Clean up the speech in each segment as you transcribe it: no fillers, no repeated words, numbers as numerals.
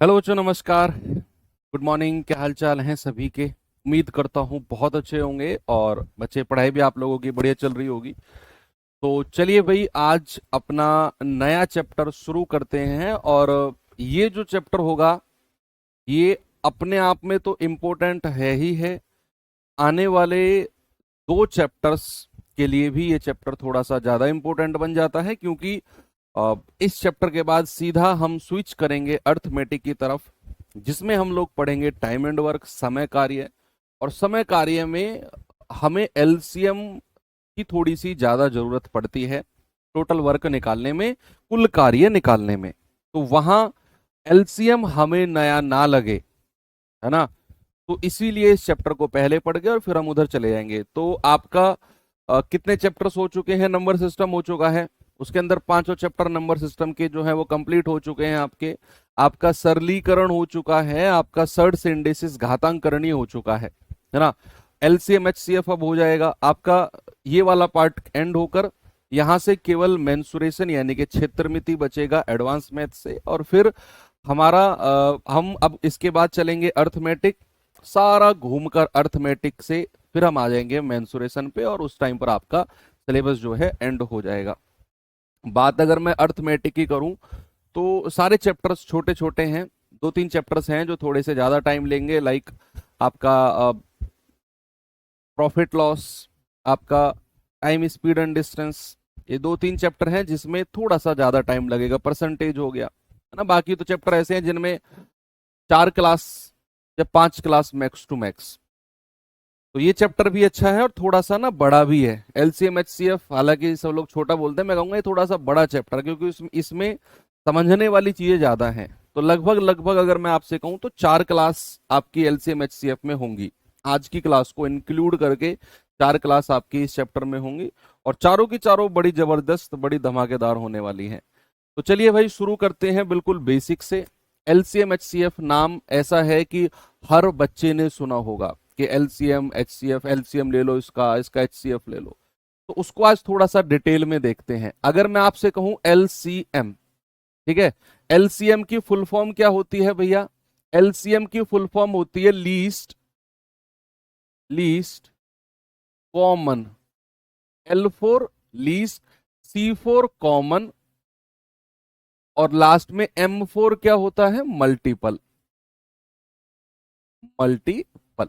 Hello बच्चों, नमस्कार। Good morning. क्या हाल चाल हैं सभी के? उम्मीद करता हूँ बहुत अच्छे होंगे। और बच्चे, पढ़ाई भी आप लोगों की बढ़िया चल रही होगी। तो चलिए भाई, आज अपना नया चैप्टर शुरू करते हैं। और ये जो चैप्टर होगा, ये अपने आप में तो इम्पोर्टेंट है ही है। आने वाले दो चैप्टर्स के लिए भी ये चैप्टर थोड़ा सा ज्यादा इम्पोर्टेंट बन जाता है, क्योंकि इस चैप्टर के बाद सीधा हम स्विच करेंगे अर्थमेटिक की तरफ, जिसमें हम लोग पढ़ेंगे टाइम एंड वर्क, समय कार्य। और समय कार्य में हमें एलसीएम की थोड़ी सी ज्यादा जरूरत पड़ती है, टोटल वर्क निकालने में, कुल कार्य निकालने में। तो वहां एलसीएम हमें नया ना लगे, है ना। तो इसीलिए इस चैप्टर को पहले पढ़ गए और फिर हम उधर चले जाएंगे। तो आपका कितने चैप्टर्स हो चुके हैं? नंबर सिस्टम हो चुका है, उसके अंदर पांचों चैप्टर नंबर सिस्टम के जो है वो कंप्लीट हो चुके हैं आपके। आपका सरलीकरण हो चुका है, आपका सर्ड सिंडेसिस घातांकरणीय हो चुका है ना। एलसीएम एचसीएफ अब हो जाएगा आपका। ये वाला पार्ट एंड होकर यहां से केवल मेंसुरेशन यानी कि क्षेत्रमिति बचेगा एडवांस मैथ से। और फिर हमारा हम अब इसके बाद चलेंगे अर्थमेटिक। सारा घूमकर अर्थमेटिक से फिर हम आ जाएंगे मेंसुरेशन पे, और उस टाइम पर आपका सिलेबस जो है एंड हो जाएगा। बात अगर मैं अर्थमेटिक की करूं, तो सारे चैप्टर्स छोटे छोटे हैं। दो तीन चैप्टर्स हैं जो थोड़े से ज्यादा टाइम लेंगे, लाइक आपका प्रॉफिट लॉस, आपका टाइम स्पीड एंड डिस्टेंस। ये दो तीन चैप्टर हैं जिसमें थोड़ा सा ज्यादा टाइम लगेगा। परसेंटेज हो गया, है ना। बाकी तो चैप्टर ऐसे हैं जिनमें 4 क्लास या 5 क्लास मैक्स टू मैक्स। तो ये चैप्टर भी अच्छा है और थोड़ा सा ना बड़ा भी है। एलसीएम एचसीएफ हालांकि सब लोग छोटा बोलते हैं, मैं कहूंगा ये थोड़ा सा बड़ा चैप्टर है, क्योंकि इसमें समझने वाली चीजें ज्यादा हैं। तो लगभग लगभग अगर मैं आपसे कहूं तो 4 क्लास आपकी एलसीएम एचसीएफ में होंगी। आज की क्लास को इंक्लूड करके 4 क्लास आपकी इस चैप्टर में होंगी, और चारों की चारों बड़ी जबरदस्त, बड़ी धमाकेदार होने वाली हैं। तो चलिए भाई, शुरू करते हैं बिल्कुल बेसिक से। एलसीएम एचसीएफ नाम ऐसा है कि हर बच्चे ने सुना होगा कि एलसीएम एचसीएफ, एलसीएम ले लो इसका, इसका एचसीएफ ले लो। तो उसको आज थोड़ा सा डिटेल में देखते हैं। अगर मैं आपसे कहूं एलसीएम, ठीक है, एलसीएम की फुल फॉर्म क्या होती है भैया? एलसीएम की फुल फॉर्म होती है least least common. L four least, C four common, और लास्ट में M4 क्या होता है? मल्टीपल। मल्टीपल।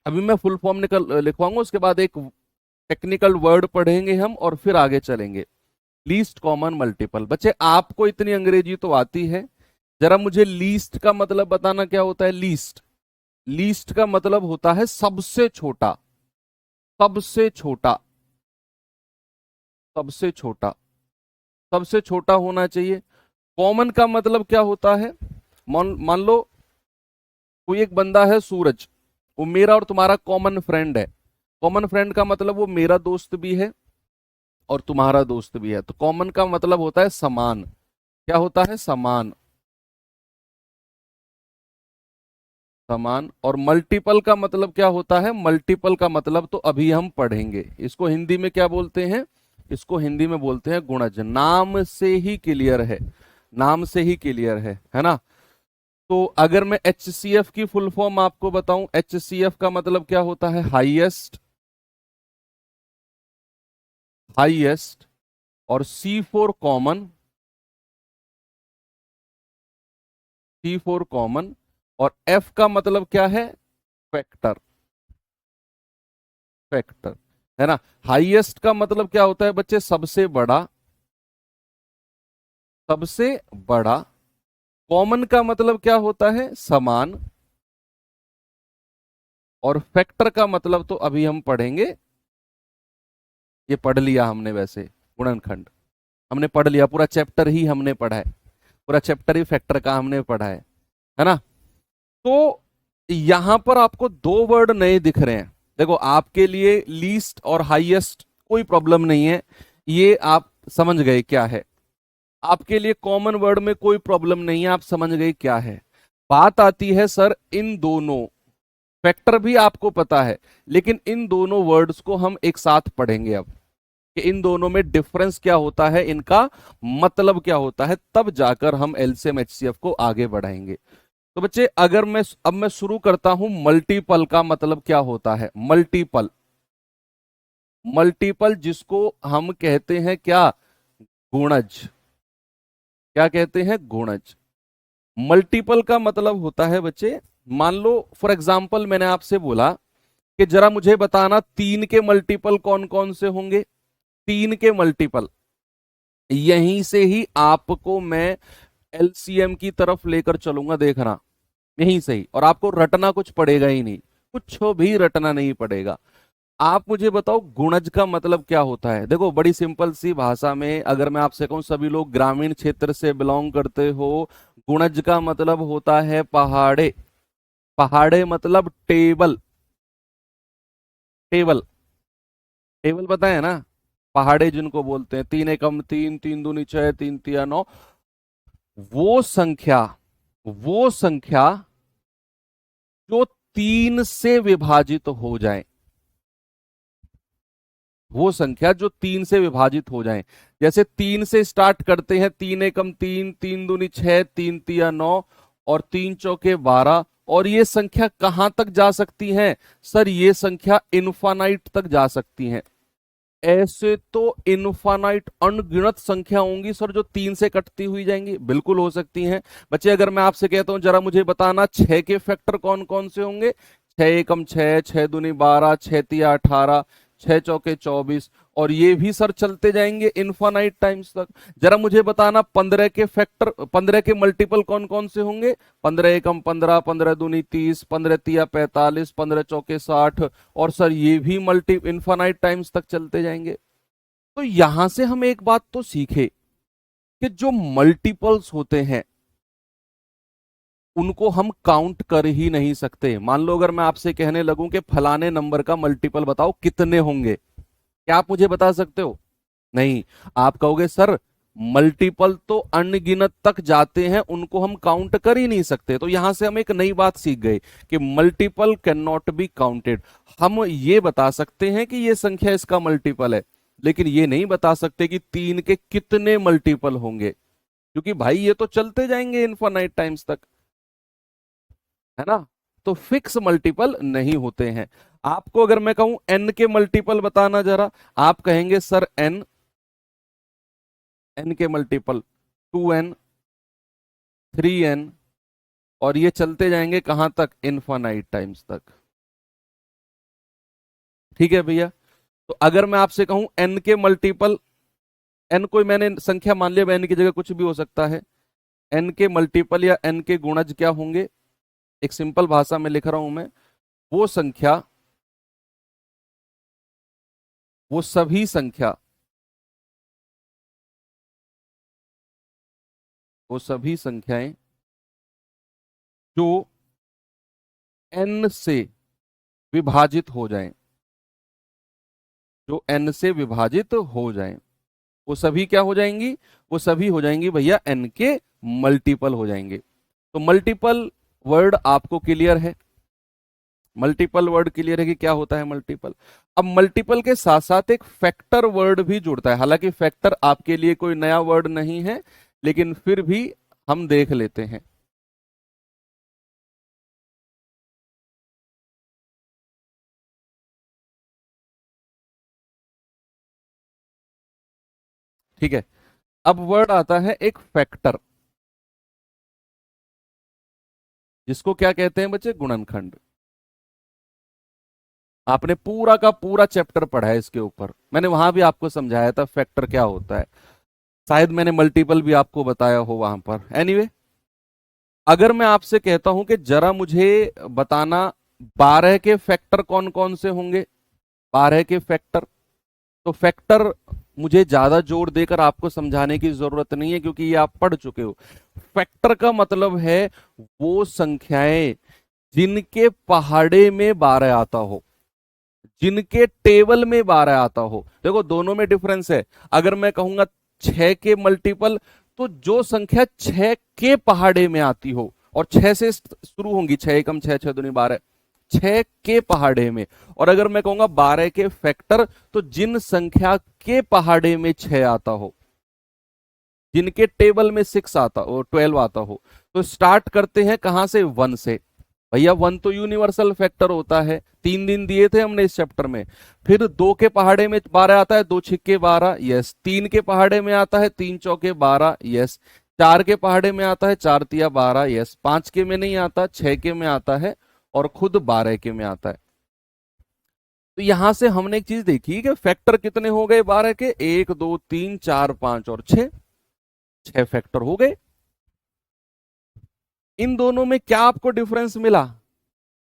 अभी मैं फुल फॉर्म निकल लिखवाऊंगा, उसके बाद एक टेक्निकल वर्ड पढ़ेंगे हम और फिर आगे चलेंगे। Least common multiple. बच्चे, आपको इतनी अंग्रेजी तो आती है, जरा मुझे लीस्ट का मतलब बताना क्या होता है? लीस्ट, लीस्ट का मतलब होता है सबसे छोटा। सबसे छोटा, सबसे छोटा, सबसे छोटा होना चाहिए। कॉमन का मतलब क्या होता है? मान मान लो कोई एक बंदा है सूरज, वो मेरा और तुम्हारा कॉमन फ्रेंड है। कॉमन फ्रेंड का मतलब वो मेरा दोस्त भी है और तुम्हारा दोस्त भी है। तो कॉमन का मतलब होता है समान। क्या होता है? समान। समान। और मल्टीपल का मतलब क्या होता है? मल्टीपल का मतलब तो अभी हम पढ़ेंगे। इसको हिंदी में क्या बोलते हैं? इसको हिंदी में बोलते हैं गुणज। नाम से ही क्लियर है, नाम से ही क्लियर है ना। तो अगर मैं HCF की फुल फॉर्म आपको बताऊं, HCF का मतलब क्या होता है? Highest, highest. और C4 कॉमन, C4 कॉमन। और F का मतलब क्या है? फैक्टर, फैक्टर, है ना। हाईएस्ट का मतलब क्या होता है बच्चे? सबसे बड़ा, सबसे बड़ा। कॉमन का मतलब क्या होता है? समान। और फैक्टर का मतलब तो अभी हम पढ़ेंगे, ये पढ़ लिया हमने वैसे, गुणनखंड हमने पढ़ लिया, पूरा चैप्टर ही हमने पढ़ा है, पूरा चैप्टर ही फैक्टर का हमने पढ़ा है ना। तो यहां पर आपको दो वर्ड नए दिख रहे हैं। देखो, आपके लिए लीस्ट और हाईएस्ट कोई प्रॉब्लम नहीं है, ये आप समझ गए क्या है। आपके लिए कॉमन वर्ड में कोई प्रॉब्लम नहीं है, आप समझ गए क्या है। बात आती है सर इन दोनों, फैक्टर भी आपको पता है, लेकिन इन दोनों वर्ड्स को हम एक साथ पढ़ेंगे अब। कि इन दोनों में डिफरेंस क्या होता है, इनका मतलब क्या होता है, तब जाकर हम एलसीएम एचसीएफ को आगे बढ़ाएंगे। तो बच्चे अगर मैं शुरू करता हूं, मल्टीपल का मतलब क्या होता है? मल्टीपल, मल्टीपल जिसको हम कहते हैं क्या? गुणज। क्या कहते हैं? गुणज। मल्टीपल का मतलब होता है बच्चे, मान लो फॉर एग्जाम्पल मैंने आपसे बोला कि जरा मुझे बताना 3 के मल्टीपल कौन कौन से होंगे। 3 के मल्टीपल, यहीं से ही आपको मैं एलसीएम की तरफ लेकर चलूंगा, देखना यहीं से ही, और आपको रटना कुछ पड़ेगा ही नहीं, कुछ भी रटना नहीं पड़ेगा। आप मुझे बताओ गुणज का मतलब क्या होता है? देखो बड़ी सिंपल सी भाषा में अगर मैं आपसे कहूं, सभी लोग ग्रामीण क्षेत्र से बिलोंग करते हो, गुणज का मतलब होता है पहाड़े। पहाड़े मतलब टेबल। टेबल, टेबल पता है ना? पहाड़े जिनको बोलते हैं, 3 एकम 3, 3 दूनी 6, 3 तिया 9, वो संख्या, वो संख्या जो 3 से विभाजित हो जाए, वो संख्या जो 3 से विभाजित हो जाए। जैसे 3 से स्टार्ट करते हैं, 3 एकम 3, 3 दूनी 6, 3 तिया 9 और 3 चौके 12, और ये संख्या कहां तक जा सकती है? सर ये संख्या इनफानाइट तक जा सकती है। ऐसे तो इनफानाइट अनगिनत संख्या होंगी सर जो 3 से कटती हुई जाएंगी, बिल्कुल हो सकती हैं। बच्चे अगर मैं आपसे कहता हूं जरा मुझे बताना 6 के फैक्टर कौन कौन से होंगे? 6 एकम 6, 6 दूनी 12, 6 तिया 18, 6 चौके 24, और ये भी सर चलते जाएंगे इनफानाइट टाइम्स तक। जरा मुझे बताना 15 के फैक्टर, 15 के मल्टीपल कौन कौन से होंगे? 15 एकम 15, 15 दूनी 30, 15 तिया 45, 15 चौके 60, और सर ये भी मल्टी इनफानाइट टाइम्स तक चलते जाएंगे। तो यहां से हम एक बात तो सीखे कि जो मल्टीपल्स होते हैं उनको हम काउंट कर ही नहीं सकते। मान लो अगर मैं आपसे कहने लगूं कि फलाने नंबर का मल्टीपल बताओ कितने होंगे, क्या आप मुझे बता सकते हो? नहीं। आप कहोगे सर मल्टीपल तो अनगिनत तक जाते हैं, उनको हम काउंट कर ही नहीं सकते। तो यहां से हम एक नई बात सीख गए कि multiple can not be counted. हम ये बता सकते हैं कि ये संख्या इसका मल्टीपल है, लेकिन ये नहीं बता सकते कि 3 के कितने मल्टीपल होंगे, क्योंकि भाई ये तो चलते जाएंगे इनफाइनाइट टाइम्स तक, है ना? तो फिक्स मल्टीपल नहीं होते हैं। आपको अगर मैं कहूं n के मल्टीपल बताना जरा, आप कहेंगे सर n, n के मल्टीपल 2n, 3n, और ये चलते जाएंगे कहां तक? इनफाइनाइट टाइम्स तक। ठीक है भैया? तो अगर मैं आपसे कहूं n के मल्टीपल, n कोई मैंने संख्या मान लिया, n की जगह कुछ भी हो सकता है, n के मल्टीपल या n के गुणज क्या होंगे? एक सिंपल भाषा में लिख रहा हूं मैं, वो संख्या, वो सभी संख्या, वो सभी संख्याएं जो n से विभाजित हो जाएं, जो n से विभाजित हो जाएं, वो सभी क्या हो जाएंगी? वो सभी हो जाएंगी भैया n के मल्टीपल हो जाएंगे। तो मल्टीपल वर्ड आपको क्लियर है? मल्टीपल वर्ड क्लियर है कि क्या होता है मल्टीपल? अब मल्टीपल के साथ साथ एक फैक्टर वर्ड भी जुड़ता है। हालांकि फैक्टर आपके लिए कोई नया वर्ड नहीं है, लेकिन फिर भी हम देख लेते हैं। ठीक है, अब वर्ड आता है एक फैक्टर, जिसको क्या कहते हैं बच्चे? गुणनखंड। आपने पूरा का पूरा चैप्टर पढ़ा है इसके ऊपर, मैंने वहां भी आपको समझाया था फैक्टर क्या होता है। शायद मैंने मल्टीपल भी आपको बताया हो वहां पर। एनीवे, अगर मैं आपसे कहता हूं कि जरा मुझे बताना 12 के फैक्टर कौन कौन से होंगे? 12 के फैक्टर, तो फैक्टर मुझे ज्यादा जोर देकर आपको समझाने की जरूरत नहीं है, क्योंकि ये आप पढ़ चुके हो। फैक्टर का मतलब है वो संख्याएं जिनके पहाड़े में 12 आता हो, जिनके टेबल में 12 आता हो। देखो दोनों में डिफरेंस है। अगर मैं कहूंगा 6 के मल्टीपल, तो जो संख्या 6 के पहाड़े में आती हो, और 6 से शुरू होंगी, 6 एकम 6, 6 दूनी 12, 6 के पहाड़े में। और अगर मैं कहूंगा 12 के फैक्टर, तो जिन संख्या के पहाड़े में 6 आता हो, जिनके टेबल में 6 आता हो, 12 आता हो। तो स्टार्ट करते हैं कहां से? 1 से। भैया 1 तो यूनिवर्सल फैक्टर होता है, 3 दिन दिए थे हमने इस चैप्टर में। फिर 2 के पहाड़े में 12 आता है, 2 छिक्के 12, यस। 3 के पहाड़े में आता है 3 चौके 12, यस। 4 के पहाड़े में आता है 4 तिया 12, यस। 5 के में नहीं आता, 6 के में आता है, और खुद 12 के में आता है। तो यहां से हमने एक चीज देखी कि फैक्टर कितने हो गए 12 के? 1 2 3 4 5 और 6, 6 फैक्टर हो गए। इन दोनों में क्या आपको डिफरेंस मिला?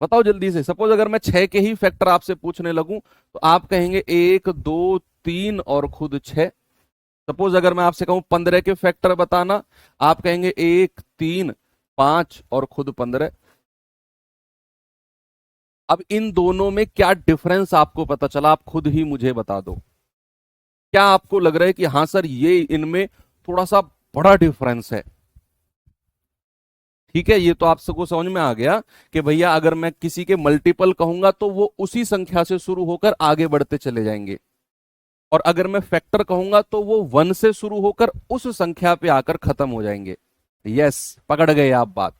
बताओ जल्दी से। सपोज अगर मैं 6 के ही फैक्टर आपसे पूछने लगूं, तो आप कहेंगे 1 2 3 और खुद 6। सपोज अगर मैं आपसे कहूं 15 के फैक्टर बताना, आप कहेंगे 1 3 5 और खुद 15। अब इन दोनों में क्या डिफरेंस आपको पता चला? आप खुद ही मुझे बता दो। क्या आपको लग रहा है कि हाँ सर, ये इनमें थोड़ा सा बड़ा डिफरेंस है? ठीक है, ये तो आप सबको समझ में आ गया कि भैया अगर मैं किसी के मल्टीपल कहूंगा तो वो उसी संख्या से शुरू होकर आगे बढ़ते चले जाएंगे, और अगर मैं फैक्टर कहूंगा तो वो 1 से शुरू होकर उस संख्या पे आकर खत्म हो जाएंगे। यस, पकड़ गए आप बात,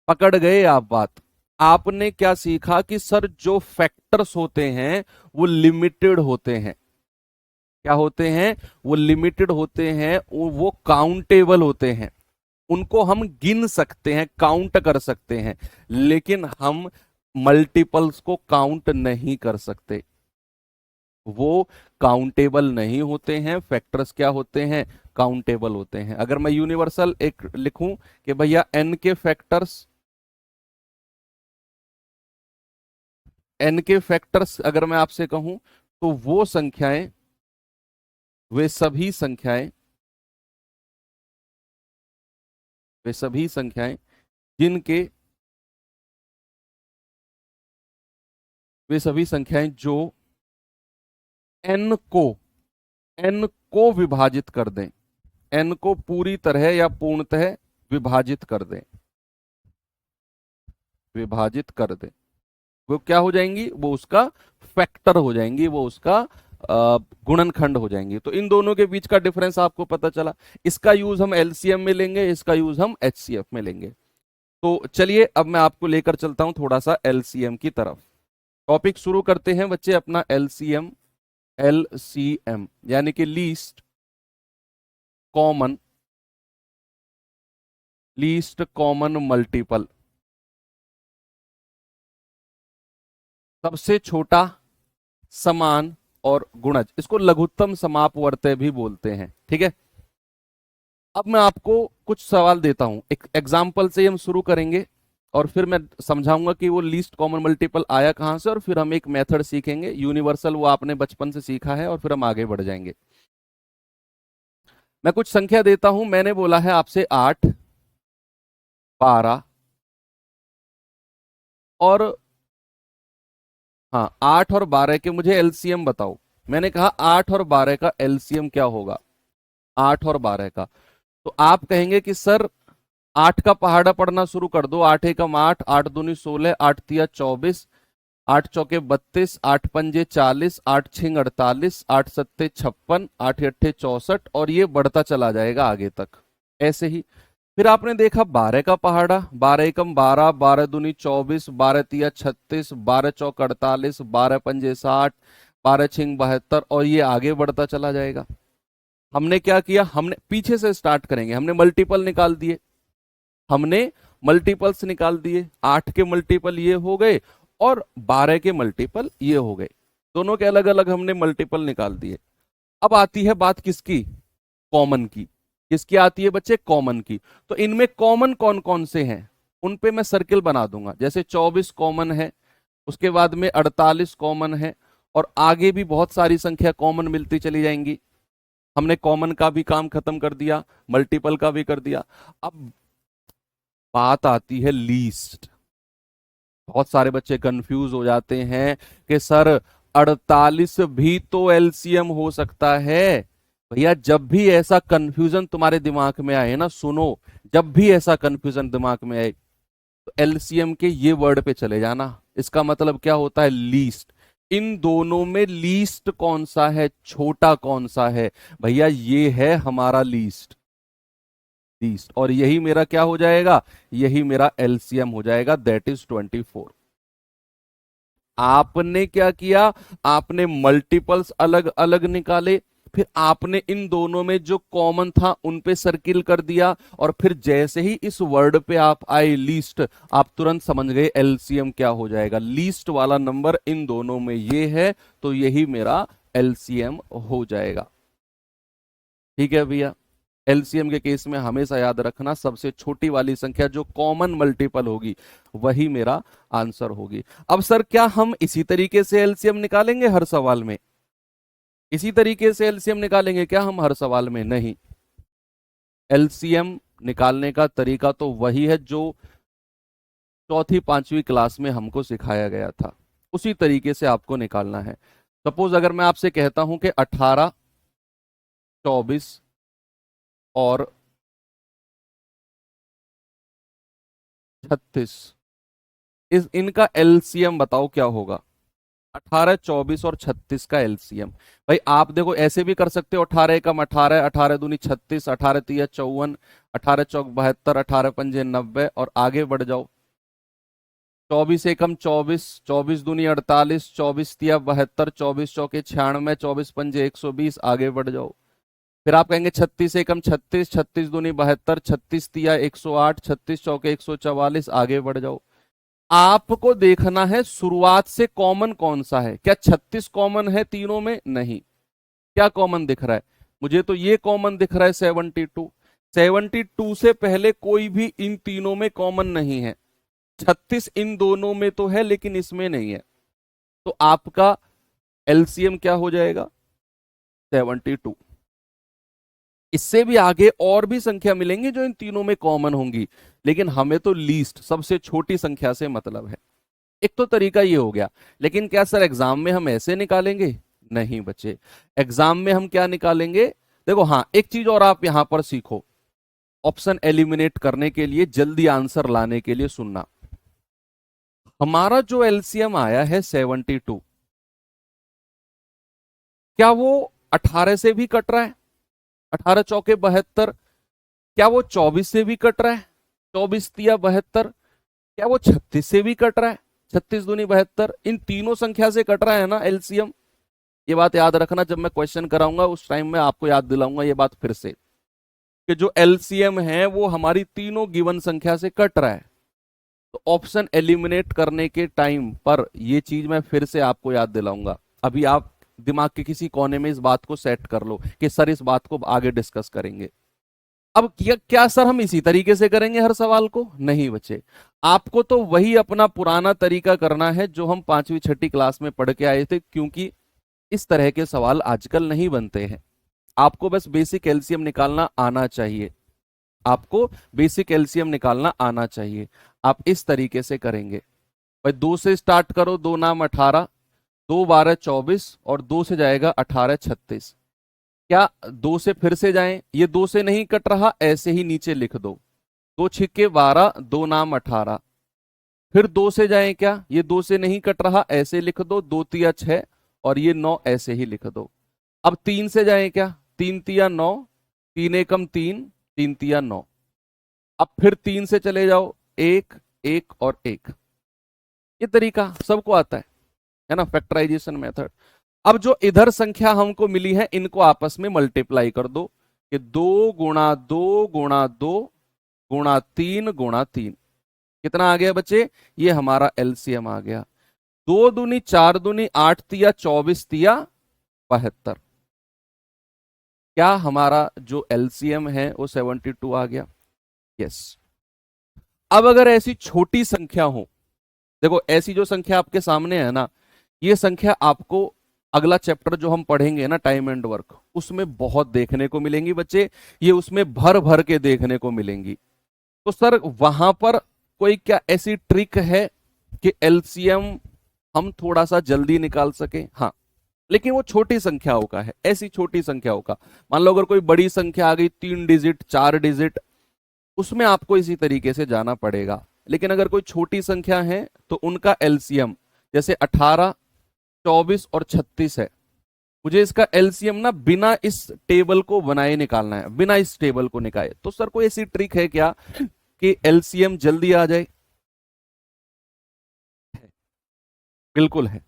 पकड़ गए आप बात। आपने क्या सीखा कि सर जो फैक्टर्स होते हैं वो लिमिटेड होते हैं। क्या होते हैं? वो लिमिटेड होते हैं, वो काउंटेबल होते हैं। उनको हम गिन सकते हैं, काउंट कर सकते हैं, लेकिन हम मल्टीपल्स को काउंट नहीं कर सकते। वो काउंटेबल नहीं होते हैं। फैक्टर्स क्या होते हैं? काउंटेबल होते हैं। अगर मैं यूनिवर्सल एक लिखूं कि भैया n के फैक्टर्स, n के फैक्टर्स अगर मैं आपसे कहूं, तो वो संख्याएं, वे सभी संख्याएं, वे सभी संख्याएं जिनके, वे सभी संख्याएं जो n को, n को विभाजित कर दें, n को पूरी तरह या पूर्णतः विभाजित कर दें, विभाजित कर दें, वो क्या हो जाएंगी? वो उसका फैक्टर हो जाएंगी, वो उसका गुणनखंड हो जाएंगी। तो इन दोनों के बीच का डिफरेंस आपको पता चला। इसका यूज हम एलसीएम में लेंगे, इसका यूज हम एचसीएफ में लेंगे। तो चलिए अब मैं आपको लेकर चलता हूं थोड़ा सा एलसीएम की तरफ। टॉपिक शुरू करते हैं बच्चे अपना एलसीएम। एलसीएम यानी कि least common, least common multiple, सबसे छोटा समान और गुणज। इसको लघुत्तम समापवर्त्य भी बोलते हैं। ठीक है, अब मैं आपको कुछ सवाल देता हूं, एक एग्जाम्पल से हम शुरू करेंगे, और फिर मैं समझाऊंगा कि वो लीस्ट कॉमन मल्टीपल आया कहां से, और फिर हम एक मेथड सीखेंगे यूनिवर्सल, वो आपने बचपन से सीखा है, और फिर हम आगे बढ़ जाएंगे। मैं कुछ संख्या देता हूं। मैंने बोला है आपसे 8 12 और, हाँ, 8 और 12 के मुझे एलसीएम बताओ। मैंने कहा 8 और 12 का एलसीएम क्या होगा? 8 और 12 का। तो आप कहेंगे कि सर 8 का पहाड़ा पढ़ना शुरू कर दो। 8 एकम 8, 8 दूनी 16, 8 तिया 24, 8 चौके 32, 8 पंजे 40, 8 छिंग 48, 8 सत्ते 56, 8 अट्ठे 64, और ये बढ़ता चला जाएगा आगे तक ऐसे ही। फिर आपने देखा 12 का पहाड़ा, 12 एकम 12, 12 दूनी 24, 12 तिया 36, 12 चौक 48, 12 पंजे 60, 12 छिंग 72, और ये आगे बढ़ता चला जाएगा। हमने क्या किया? हमने पीछे से स्टार्ट करेंगे। हमने मल्टीपल निकाल दिए, हमने मल्टीपल्स निकाल दिए। 8 के मल्टीपल ये हो गए, और 12 के मल्टीपल ये हो गए। दोनों के अलग अलग हमने मल्टीपल निकाल दिए। अब आती है बात किसकी? कॉमन की। किसकी आती है बच्चे? कॉमन की। तो इनमें कॉमन कौन कौन से हैं उन पे मैं सर्किल बना दूंगा। जैसे 24 कॉमन है, उसके बाद में 48 कॉमन है, और आगे भी बहुत सारी संख्या कॉमन मिलती चली जाएंगी। हमने कॉमन का भी काम खत्म कर दिया, मल्टीपल का भी कर दिया। अब बात आती है लीस्ट। बहुत सारे बच्चे कंफ्यूज हो जाते हैं कि सर 48 भी तो एलसीएम हो सकता है। भैया जब भी ऐसा कंफ्यूजन तुम्हारे दिमाग में आए ना, सुनो, जब भी ऐसा कंफ्यूजन दिमाग में आए, तो एलसीएम के ये वर्ड पे चले जाना। इसका मतलब क्या होता है? लीस्ट। इन दोनों में लीस्ट कौन सा है, छोटा कौन सा है? भैया ये है हमारा लीस्ट। लीस्ट, और यही मेरा क्या हो जाएगा? यही मेरा एलसीएम हो जाएगा, दैट इज 24। आपने क्या किया? आपने मल्टीपल्स अलग अलग निकाले, फिर आपने इन दोनों में जो कॉमन था उन पे सर्किल कर दिया, और फिर जैसे ही इस वर्ड पे आप आए लीस्ट, आप तुरंत समझ गए एलसीएम क्या हो जाएगा। लीस्ट वाला नंबर इन दोनों में ये है, तो यही मेरा एलसीएम हो जाएगा। ठीक है भैया। एलसीएम के केस में हमेशा याद रखना, सबसे छोटी वाली संख्या जो कॉमन मल्टीपल होगी वही मेरा आंसर होगी। अब सर क्या हम इसी तरीके से एलसीएम निकालेंगे हर सवाल में? इसी तरीके से एलसीएम निकालेंगे क्या हम हर सवाल में? नहीं। एलसीएम निकालने का तरीका तो वही है जो चौथी पांचवी क्लास में हमको सिखाया गया था, उसी तरीके से आपको निकालना है। सपोज अगर मैं आपसे कहता हूं कि 18, 24 और 36, इनका एलसीएम बताओ क्या होगा? 18, 24 और 36 का एलसीएम। भाई आप देखो ऐसे भी कर सकते हो, 18 एकम 18, 18 दूनी 36, 18 तिया 54, 18 चौक 72, 18 पंजे 90, और आगे बढ़ जाओ। 24 एकम 24, 24 दूनी 48, 24 तिया 72, 24 चौके 96, 24 पंजे 120, आगे बढ़ जाओ। फिर आप कहेंगे 36 एकम 36, 36 दूनी 72, 36 तिया 108, 36 चौके 144, आगे बढ़ जाओ। आपको देखना है शुरुआत से कॉमन कौन सा है। क्या 36 कॉमन है तीनों में? नहीं। क्या कॉमन दिख रहा है? मुझे तो ये कॉमन दिख रहा है 72। 72 से पहले कोई भी इन तीनों में कॉमन नहीं है। 36 इन दोनों में तो है लेकिन इसमें नहीं है, तो आपका एलसीएम क्या हो जाएगा? 72। इससे भी आगे और भी संख्या मिलेंगी जो इन तीनों में कॉमन होंगी, लेकिन हमें तो लीस्ट, सबसे छोटी संख्या से मतलब है। एक तो तरीका ये हो गया, लेकिन क्या सर एग्जाम में हम ऐसे निकालेंगे? नहीं बच्चे, एग्जाम में हम क्या निकालेंगे? देखो हाँ, एक चीज और आप यहां पर सीखो, ऑप्शन एलिमिनेट करने के लिए, जल्दी आंसर लाने के लिए सुनना। हमारा जो एलसीएम आया है 72, क्या वो 18 से भी कट रहा है? 18 चौके 72। क्या वो 24 से भी कट रहा है? 24 तिया 72। क्या वो 36 से भी कट रहा है? 36 दूनी 72। इन तीनों संख्या से कट रहा है ना एलसीएम। ये बात याद रखना, जब मैं क्वेश्चन कराऊंगा उस टाइम में आपको याद दिलाऊंगा ये बात फिर से, कि जो एलसीएम है वो हमारी तीनों गिवन संख्या से कट रहा है। तो ऑप्शन एलिमिनेट करने के टाइम पर ये चीज मैं फिर से आपको याद दिलाऊंगा। अभी आप दिमाग के किसी कोने में इस बात को सेट कर लो कि सर इस बात को आगे डिस्कस करेंगे। अब क्या सर हम इसी तरीके से करेंगे हर सवाल को? नहीं बच्चे, आपको तो वही अपना पुराना तरीका करना है जो हम पांचवी छठी क्लास में पढ़ के आए थे, क्योंकि इस तरह के सवाल आजकल नहीं बनते हैं। आपको बस बेसिक एलसीएम निकालना आना चाहिए। आपको बेसिक एलसीएम निकालना आना चाहिए। आप इस तरीके से करेंगे। भाई 2 से स्टार्ट करो, 2 नाम 18, 2 12 24, और 2 से जाएगा 18 36। क्या 2 से फिर से जाएं? ये 2 से नहीं कट रहा, ऐसे ही नीचे लिख दो। 2 छिक्के 12, 2 नाम 18। फिर 2 से जाएं क्या? ये 2 से नहीं कट रहा, ऐसे लिख दो। 2 तिया 6, और ये 9, ऐसे ही लिख दो। अब 3 से जाएं क्या? 3 तिया 9, 3 एकम 3, 3 तिया 9। अब फिर 3 से चले जाओ, 1 1 और 1। ये तरीका सबको आता है ना, फैक्टराइजेशन मेथड। अब जो इधर संख्या हमको मिली है इनको आपस में मल्टीप्लाई कर दो, कि 2 गुणा 2 गुणा 2 गुणा 3 गुणा 3। कितना आ गया बच्चे? ये हमारा एलसीएम आ गया। 2 दूनी 4 दूनी 8 तिया 24 तिया 72। क्या हमारा जो एलसीएम है वो 72 आ गया? यस। अब अगर ऐसी छोटी संख्या हो, देखो ऐसी जो संख्या आपके सामने है ना, ये संख्या आपको अगला चैप्टर जो हम पढ़ेंगे ना, टाइम एंड वर्क, उसमें बहुत देखने को मिलेंगी बच्चे। ये उसमें भर भर के देखने को मिलेंगी। तो सर वहां पर कोई क्या ऐसी ट्रिक है कि एलसीएम हम थोड़ा सा जल्दी निकाल सके? हाँ, लेकिन वो छोटी संख्याओं का है, ऐसी छोटी संख्याओं का। मान लो अगर कोई बड़ी संख्या आ गई 3 डिजिट 4 डिजिट, उसमें आपको इसी तरीके से जाना पड़ेगा। लेकिन अगर कोई छोटी संख्या है तो उनका एलसीएम, जैसे 18, 24 और 36 है, मुझे इसका एलसीएम ना बिना इस टेबल को बनाए निकालना है, बिना इस टेबल को निकाले। तो सर कोई ऐसी ट्रिक है क्या कि एलसीएम जल्दी आ जाए? बिल्कुल है।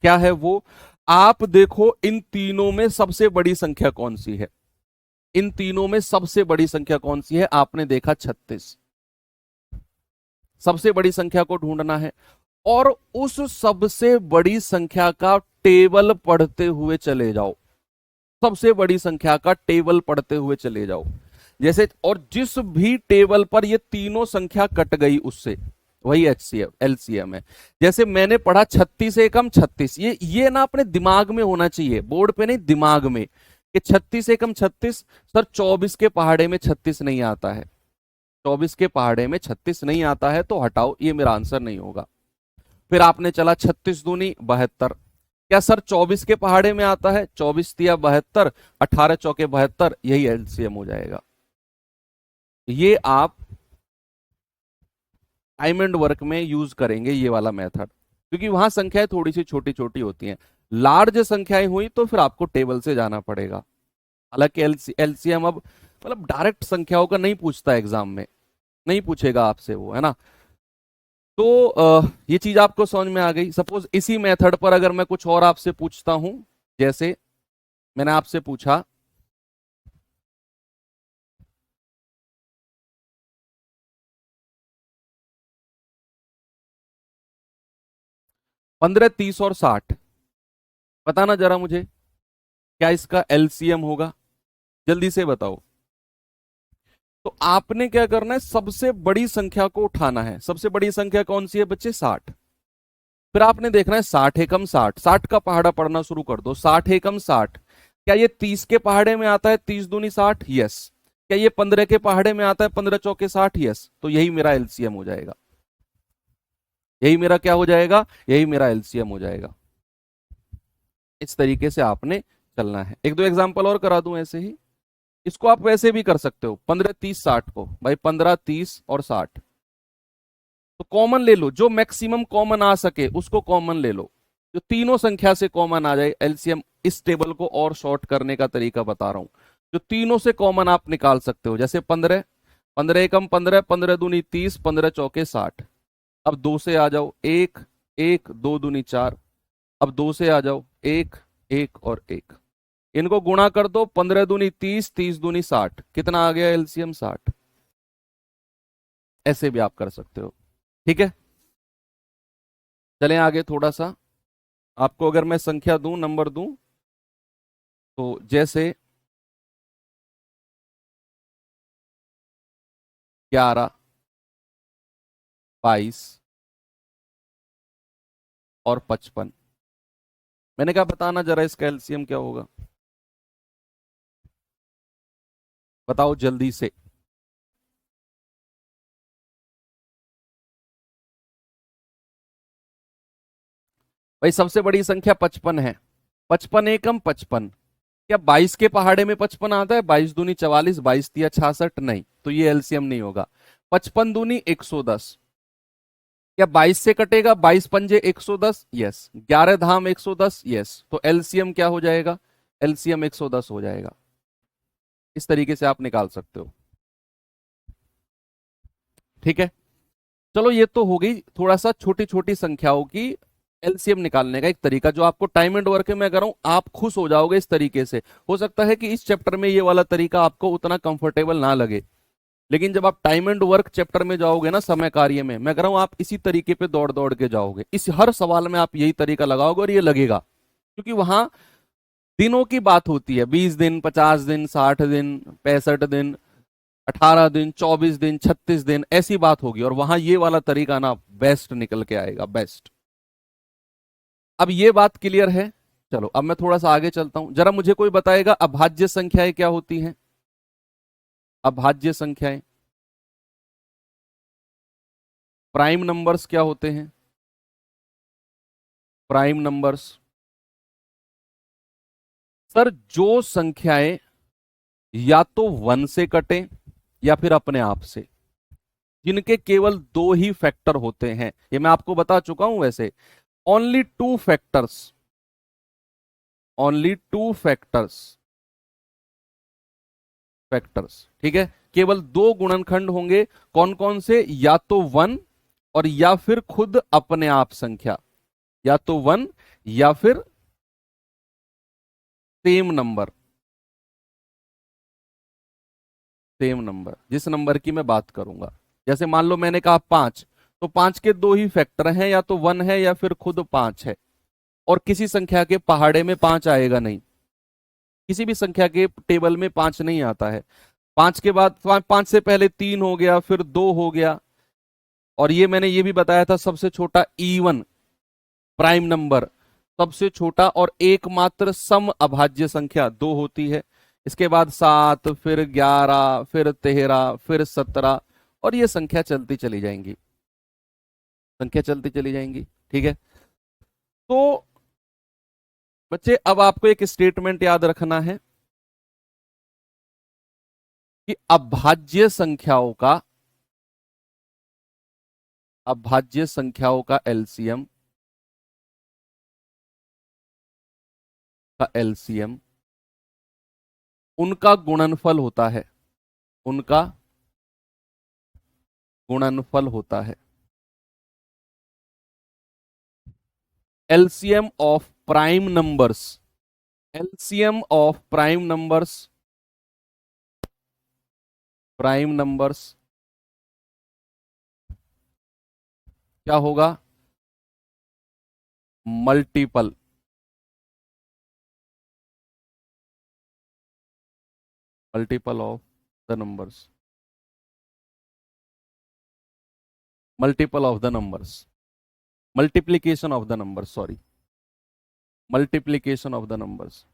क्या है वो? आप देखो इन तीनों में सबसे बड़ी संख्या कौन सी है? इन तीनों में सबसे बड़ी संख्या कौन सी है? आपने देखा 36। सबसे बड़ी संख्या को ढूंढना है और उस सबसे बड़ी संख्या का टेबल पढ़ते हुए चले जाओ। सबसे बड़ी संख्या का टेबल पढ़ते हुए चले जाओ जैसे, और जिस भी टेबल पर ये तीनों संख्या कट गई उससे वही एचसीएफ एलसीएम है। जैसे मैंने पढ़ा 36 एकम 36, ये ना अपने दिमाग में होना चाहिए, बोर्ड पे नहीं, दिमाग में, कि 36 एकम 36। सर 24 के पहाड़े में 36 नहीं आता है, 24 के पहाड़े में 36 नहीं आता है, तो हटाओ, ये मेरा आंसर नहीं होगा। फिर आपने चला 36 दूनी 72, क्या सर 24 के पहाड़े में आता है? 24 तिया 72, 18 चौके 72, यही एलसीएम हो जाएगा। ये आप डायमंड वर्क में यूज करेंगे ये वाला मेथड, क्योंकि वहां संख्याएं थोड़ी सी छोटी छोटी होती हैं। लार्ज संख्याएं हुई तो फिर आपको टेबल से जाना पड़ेगा। हालांकि एलसीएम अब मतलब डायरेक्ट संख्याओं का नहीं पूछता एग्जाम में, नहीं पूछेगा आपसे वो, है ना। तो ये चीज आपको समझ में आ गई। सपोज इसी मेथड पर अगर मैं कुछ और आपसे पूछता हूं, जैसे मैंने आपसे पूछा 15, 30 और 60, बताना जरा मुझे क्या इसका एलसीएम होगा? जल्दी से बताओ। तो आपने क्या करना है, सबसे बड़ी संख्या को उठाना है। सबसे बड़ी संख्या कौन सी है बच्चे? 60। फिर आपने देखना है 60 एकम 60, 60 का पहाड़ा पढ़ना शुरू कर दो। 60 एकम 60, क्या ये 30 के पहाड़े में आता है? 30 दूनी 60, यस। क्या ये 15 के पहाड़े में आता है? 15 चौके 60, यस। तो यही मेरा एलसीएम हो जाएगा। यही मेरा क्या हो जाएगा? यही मेरा एलसीएम हो जाएगा। इस तरीके से आपने चलना है। एक दो एग्जांपल और करा दूं ऐसे ही। इसको आप वैसे भी कर सकते हो, 15, 30, 60 को भाई 15, 30 और 60, तो कॉमन ले लो, जो मैक्सिमम कॉमन आ सके उसको कॉमन ले लो, जो तीनों संख्या से कॉमन आ जाए एलसीएम। इस टेबल को और शॉर्ट करने का तरीका बता रहा हूं, जो तीनों से कॉमन आप निकाल सकते हो। जैसे 15, 15 एकम 15, 15 दूनी 30, 15 चौके 60। अब दो से आ जाओ, एक, एक, दो दूनी 4। अब दो से आ जाओ, एक, एक और एक, इनको गुणा कर दो, 15 दूनी 30, 30 दूनी 60, कितना आ गया एलसीएम? 60। ऐसे भी आप कर सकते हो, ठीक है। चलें आगे थोड़ा सा। आपको अगर मैं संख्या दूं, नंबर दूं, तो जैसे 11, 22 और 55, मैंने कहा बताना जरा इसका एलसीएम क्या होगा, बताओ जल्दी से। भाई सबसे बड़ी संख्या 55 है, 55 एकम 55, क्या 22 के पहाड़े में 55 आता है? 22 दूनी 44, 22 तिया 66, नहीं, तो ये एलसीएम नहीं होगा। 55 दूनी 110, क्या 22 से कटेगा? 22 पंजे 110, यस। 11 धाम 110, यस। तो एलसीएम क्या हो जाएगा? एलसीएम 110 हो जाएगा। इस तरीके से आप निकाल सकते हो, ठीक है। चलो ये तो हो गई थोड़ा सा छोटी छोटी संख्याओं की एलसीएम निकालने का एक तरीका, जो आपको टाइम एंड वर्क में करूं आप खुश हो जाओगे इस तरीके से। हो सकता है कि इस चैप्टर में ये वाला तरीका आपको उतना कंफर्टेबल ना लगे, लेकिन जब आप टाइम एंड वर्क चैप्टर में जाओगे ना, समय कार्य में, मैं कह रहा हूं आप इसी तरीके पे दौड़ दौड़ के जाओगे। इस हर सवाल में आप यही तरीका लगाओगे और ये लगेगा, क्योंकि वहां दिनों की बात होती है, 20 दिन, 50 दिन, 60 दिन, 65 दिन, 18 दिन, 24 दिन, 36 दिन, ऐसी बात होगी, और वहां ये वाला तरीका ना बेस्ट निकल के आएगा, बेस्ट। अब ये बात क्लियर है। चलो अब मैं थोड़ा सा आगे चलता हूं, जरा मुझे कोई बताएगा अभाज्य संख्याएं क्या होती हैं? अभाज्य संख्याएं, प्राइम नंबर्स क्या होते हैं? प्राइम नंबर्स, सर जो संख्याएं या तो वन से कटे या फिर अपने आप से, जिनके केवल दो ही फैक्टर होते हैं, ये मैं आपको बता चुका हूं वैसे। Only two factors, only two factors, factors, ठीक है। केवल दो गुणनखंड होंगे, कौन कौन से? या तो वन और या फिर खुद अपने आप संख्या, या तो वन या फिर सेम नंबर, सेम नंबर, जिस नंबर की मैं बात करूंगा। जैसे मान लो मैंने कहा पांच, तो पांच के दो ही फैक्टर हैं, या तो वन है या फिर खुद पांच है। और किसी संख्या के पहाड़े में पांच आएगा नहीं, किसी भी संख्या के टेबल में पांच नहीं आता है। पांच के बाद पांच से पहले तीन हो गया, फिर दो हो गया। और ये मैंने ये भी बताया था, सबसे छोटा इवन प्राइम नंबर, सबसे छोटा और एकमात्र सम अभाज्य संख्या दो होती है। इसके बाद सात, फिर 11, फिर 13, फिर 17, और ये संख्या चलती चली जाएंगी, संख्या चलती चली जाएंगी, ठीक है। तो बच्चे अब आपको एक स्टेटमेंट याद रखना है कि अभाज्य संख्याओं का, अभाज्य संख्याओं का एलसीएम, का एलसीएम उनका गुणनफल होता है, उनका गुणनफल होता है। LCM of prime numbers, LCM of prime numbers, prime numbers क्या होगा? Multiple, multiple of the numbers, multiple of the numbers, multiplication of the numbers, sorry, multiplication of the numbers,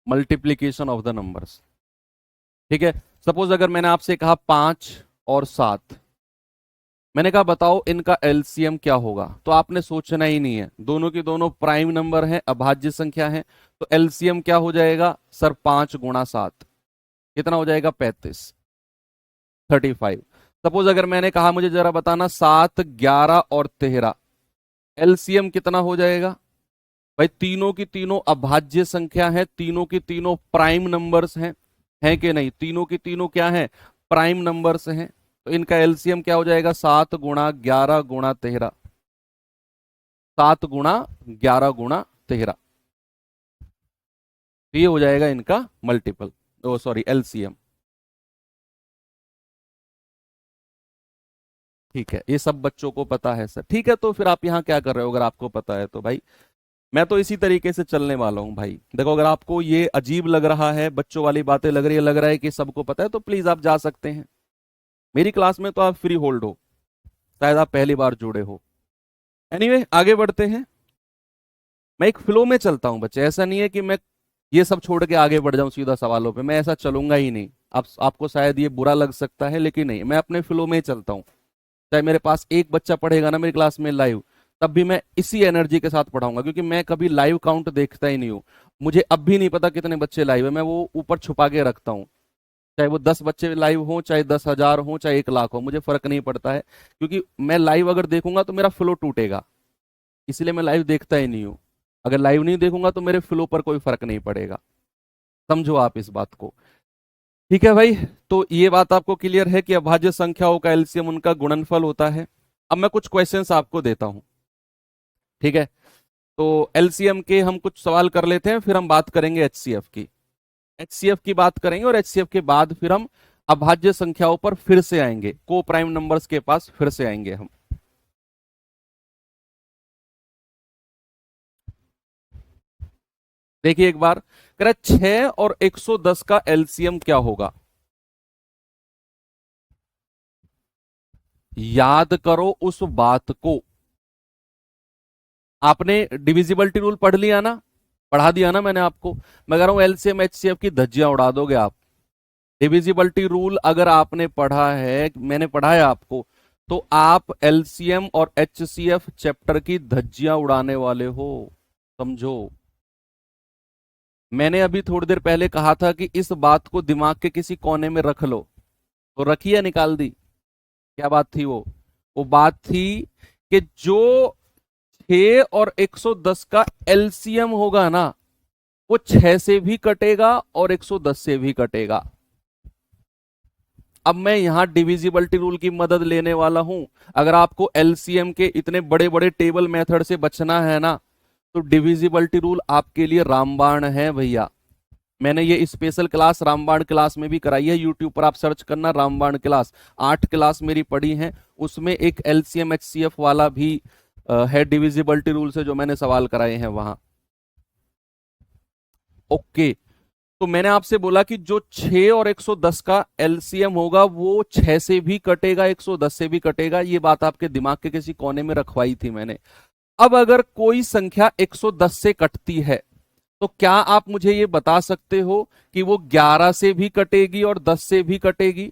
multiplication of the numbers, ठीक है। Suppose अगर मैंने आपसे कहा पांच और सात, मैंने कहा बताओ इनका एलसीएम क्या होगा, तो आपने सोचना ही नहीं है, दोनों की दोनों प्राइम नंबर है, अभाज्य संख्या है, तो एलसीएम क्या हो जाएगा सर? 5 गुणा 7 कितना हो जाएगा? 35, 35। सपोज अगर मैंने कहा मुझे जरा बताना 7, 11 और 13, एलसीएम कितना हो जाएगा? भाई तीनों की तीनों अभाज्य संख्या है, तीनों की तीनों प्राइम नंबर्स हैं कि नहीं? तीनों की तीनों क्या है? प्राइम नंबर्स हैं। तो इनका एलसीएम क्या हो जाएगा? 7 गुणा 11 गुणा 13, 7 गुणा 11 गुणा 13, ये हो जाएगा इनका मल्टीपल, ओ सॉरी एलसीएम, ठीक है। ये सब बच्चों को पता है सर, ठीक है। तो फिर आप यहाँ क्या कर रहे हो अगर आपको पता है तो? भाई मैं तो इसी तरीके से चलने वाला हूँ भाई। देखो अगर आपको ये अजीब लग रहा है, बच्चों वाली बातें लग रही है, लग रहा है कि सबको पता है, तो प्लीज आप जा सकते हैं मेरी क्लास में, तो आप फ्री होल्ड हो, शायद आप पहली बार जुड़े हो। एनीवे आगे बढ़ते हैं। मैं एक फ्लो में चलता हूं बच्चे, ऐसा नहीं है कि मैं ये सब छोड़ के आगे बढ़ जाऊं सीधा सवालों पे, मैं ऐसा चलूंगा ही नहीं। आपको शायद ये बुरा लग सकता है, लेकिन नहीं, मैं अपने फ्लो में ही चलता हूँ। चाहे मेरे पास एक बच्चा पढ़ेगा ना मेरी क्लास में लाइव, तब भी मैं इसी एनर्जी के साथ पढ़ाऊंगा, क्योंकि मैं कभी लाइव काउंट देखता ही नहीं हूँ। मुझे अब भी नहीं पता कितने बच्चे लाइव है, मैं वो ऊपर छुपा के रखता हूँ। चाहे वो 10 बच्चे लाइव हो, चाहे 10,000 हो, चाहे 1 लाख हो, मुझे फर्क नहीं पड़ता है, क्योंकि मैं लाइव अगर देखूंगा तो मेरा फ्लो टूटेगा, इसलिए मैं लाइव देखता ही नहीं हूँ। अगर लाइव नहीं देखूंगा तो मेरे फ्लो पर कोई फर्क नहीं पड़ेगा, समझो आप इस बात को, ठीक है भाई। तो ये बात आपको क्लियर है कि अभाज्य संख्याओं का एलसीएम उनका गुणनफल होता है। अब मैं कुछ क्वेश्चंस आपको देता हूं, ठीक है। तो एलसीएम के हम कुछ सवाल कर लेते हैं, फिर हम बात करेंगे एचसीएफ की, एचसीएफ की बात करेंगे, और एचसीएफ के बाद फिर हम अभाज्य संख्याओं पर फिर से आएंगे, को प्राइम नंबर्स के पास फिर से आएंगे हम। देखिए एक बार, कह रहा 6 और 110 का एलसीएम क्या होगा? याद करो उस बात को। आपने डिविजिबिलिटी रूल पढ़ लिया ना, पढ़ा दिया ना मैंने आपको। मैं कह रहा हूं एलसीएम एचसीएफ की धज्जियां उड़ा दोगे आप। डिविजिबिलिटी रूल अगर आपने पढ़ा है, मैंने पढ़ाया आपको, तो आप एलसीएम और एचसीएफ चैप्टर की धज्जियां उड़ाने वाले हो, समझो। मैंने अभी थोड़ी देर पहले कहा था कि इस बात को दिमाग के किसी कोने में रख लो, तो रखी या निकाल दी? क्या बात थी वो बात थी कि जो 6 और 110 का एलसीएम होगा ना, वो 6 से भी कटेगा और 110 से भी कटेगा। अब मैं यहां डिविजिबिलिटी रूल की मदद लेने वाला हूं। अगर आपको एलसीएम के इतने बड़े बड़े टेबल मेथड से बचना है ना, तो डिविजिबिलिटी रूल आपके लिए रामबाण है भैया। मैंने ये स्पेशल क्लास रामबाण क्लास में भी कराई है, यूट्यूब पर आप सर्च करना रामबाण क्लास। 8 क्लास मेरी पढ़ी हैं, उसमें एक एलसीएम एचसीएफ वाला भी है डिविजिबिलिटी रूल से, जो मैंने सवाल कराए हैं वहां। ओके, तो मैंने आपसे बोला कि जो 6 और 110 का एलसीएम होगा वो 6 से भी कटेगा, 110 से भी कटेगा। ये बात आपके दिमाग के किसी कोने में रखवाई थी मैंने। अब अगर कोई संख्या 110 से कटती है, तो क्या आप मुझे ये बता सकते हो कि वो 11 से भी कटेगी और 10 से भी कटेगी?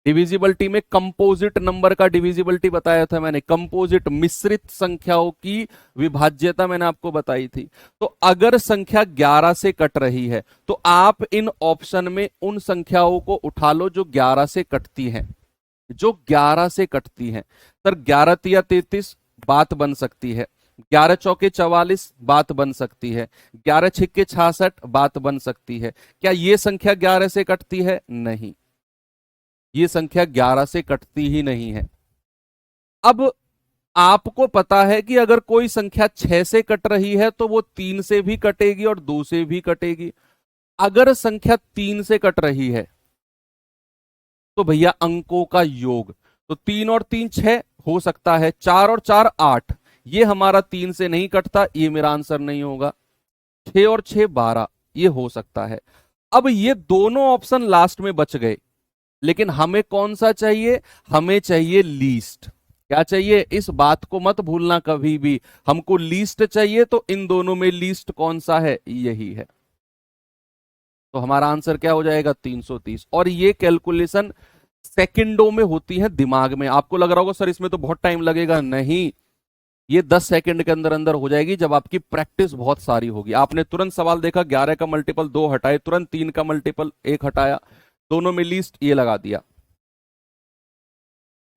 डिविजिबिलिटी में कंपोजिट नंबर का डिविजिबिलिटी बताया था मैंने, कंपोजिट मिश्रित संख्याओं की विभाज्यता मैंने आपको बताई थी। तो अगर संख्या 11 से कट रही है, तो आप इन ऑप्शन में उन संख्याओं को उठा लो जो 11 से कटती हैं, जो 11 से कटती हैं। सर 11 तिया 33 बात बन सकती है, 11 चौके 44 बात बन सकती है, 11 छिक्के 66 बात बन सकती है। क्या ये संख्या 11 से कटती है? नहीं, ये संख्या 11 से कटती ही नहीं है। अब आपको पता है कि अगर कोई संख्या 6 से कट रही है तो वो 3 से भी कटेगी और 2 से भी कटेगी। अगर संख्या 3 से कट रही है तो भैया अंकों का योग, तो 3 और 3 6 हो सकता है, 4 और 4 8, ये हमारा 3 से नहीं कटता, ये मेरा आंसर नहीं होगा। 6 और 6 12, ये हो सकता है। अब ये दोनों ऑप्शन लास्ट में बच गए, लेकिन हमें कौन सा चाहिए? हमें चाहिए लीस्ट। क्या चाहिए? इस बात को मत भूलना कभी भी, हमको लीस्ट चाहिए। तो इन दोनों में लीस्ट कौन सा है? यही है। तो हमारा आंसर क्या हो जाएगा? 330। और ये कैलकुलेशन सेकंडों में होती है दिमाग में। आपको लग रहा होगा सर इसमें तो बहुत टाइम लगेगा, नहीं, ये 10 सेकंड के अंदर अंदर हो जाएगी, जब आपकी प्रैक्टिस बहुत सारी होगी। आपने तुरंत सवाल देखा, 11 का मल्टीपल 2 हटाए, तुरंत 3 का मल्टीपल 1 हटाया, दोनों में लीस्ट ये लगा दिया।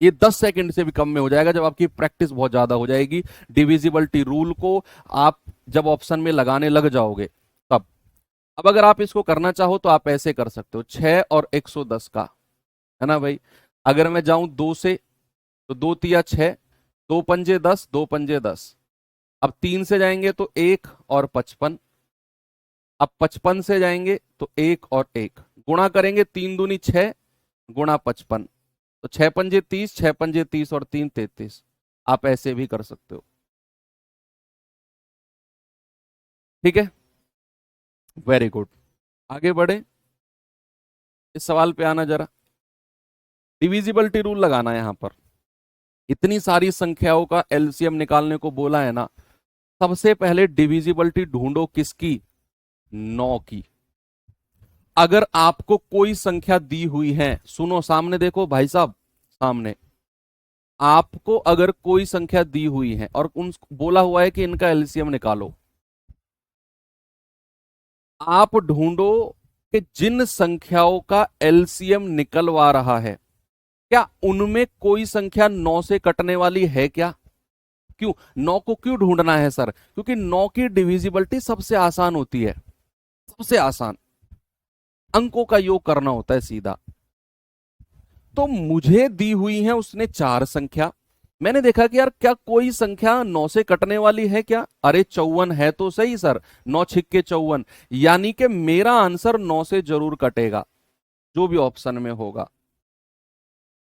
ये 10 सेकंड से भी कम में हो जाएगा जब आपकी प्रैक्टिस बहुत ज्यादा हो जाएगी। डिविजिबिलिटी रूल को आप जब ऑप्शन में लगाने लग जाओगे तब। अब अगर आप इसको करना चाहो तो आप ऐसे कर सकते हो, 6 और 110 का, है ना भाई। अगर मैं जाऊं 2 से, तो 2 तिया 6, 2 पंजे 10, 2 पंजे 10। अब 3 से जाएंगे तो 1 और 55। अब 55 से जाएंगे तो 1 और 1, गुणा करेंगे 3 दूनी 6 गुणा 55, तो 6 पंजे 30, 6 पंजे 30 और 3 33। आप ऐसे भी कर सकते हो, ठीक है। वेरी गुड, आगे बढ़े। इस सवाल पे आना जरा। डिविजिबिलिटी रूल लगाना है यहां पर। इतनी सारी संख्याओं का एलसीएम निकालने को बोला है ना, सबसे पहले डिविजिबिलिटी ढूंढो किसकी? 9 की। अगर आपको कोई संख्या दी हुई है, सुनो सामने देखो भाई साहब, सामने आपको अगर कोई संख्या दी हुई है और उन बोला हुआ है कि इनका एलसीएम निकालो, आप ढूंढो कि जिन संख्याओं का एलसीएम निकलवा रहा है, क्या उनमें कोई संख्या 9 से कटने वाली है क्या? क्यों 9 को क्यों ढूंढना है सर? क्योंकि 9 की डिविजिबिलिटी सबसे आसान होती है, सबसे आसान, अंकों का योग करना होता है सीधा। तो मुझे दी हुई है उसने 4 संख्या, मैंने देखा कि यार क्या कोई संख्या 9 से कटने वाली है क्या? अरे 54 है तो सही सर, 9 छिक्के 54, यानी कि मेरा आंसर 9 से जरूर कटेगा, जो भी ऑप्शन में होगा।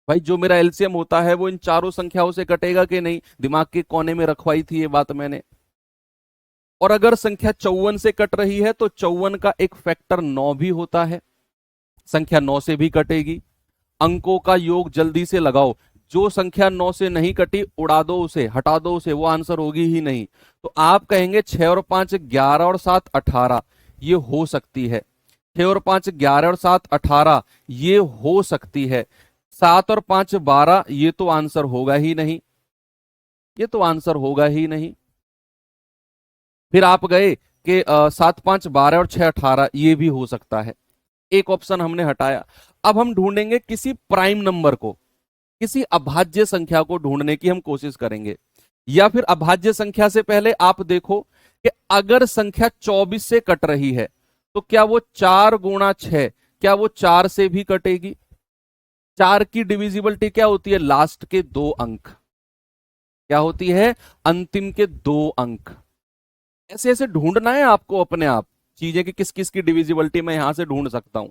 भाई जो मेरा एलसीएम होता है वो इन चारों संख्याओं से कटेगा कि नहीं? दिमाग के कोने में रखवाई थी ये बात मैंने। और अगर संख्या 54 से कट रही है तो 54 का एक फैक्टर 9 भी होता है, संख्या 9 से भी कटेगी। अंकों का योग जल्दी से लगाओ, जो संख्या 9 से नहीं कटी उड़ा दो उसे, हटा दो उसे, वो आंसर होगी ही नहीं। तो आप कहेंगे 6 और 5 11 और 7 18, ये हो सकती है। 6 और 5 11 और 7 18, ये हो सकती है। 7 और 5 12, ये तो आंसर होगा ही नहीं, ये तो आंसर होगा ही नहीं। फिर आप गए कि 7 5 12 और 6 18, ये भी हो सकता है। एक ऑप्शन हमने हटाया। अब हम ढूंढेंगे किसी प्राइम नंबर को, किसी अभाज्य संख्या को ढूंढने की हम कोशिश करेंगे। या फिर अभाज्य संख्या से पहले आप देखो कि अगर संख्या 24 से कट रही है तो क्या वो 4 गुणा 6, क्या वो 4 से भी कटेगी? 4 की डिविजिबिलिटी क्या होती है? लास्ट के 2 अंक। क्या होती है? अंतिम के 2 अंक। ऐसे ऐसे ढूंढना है आपको अपने आप चीजें कि किस किस की डिविजिबिलिटी मैं यहां से ढूंढ सकता हूं।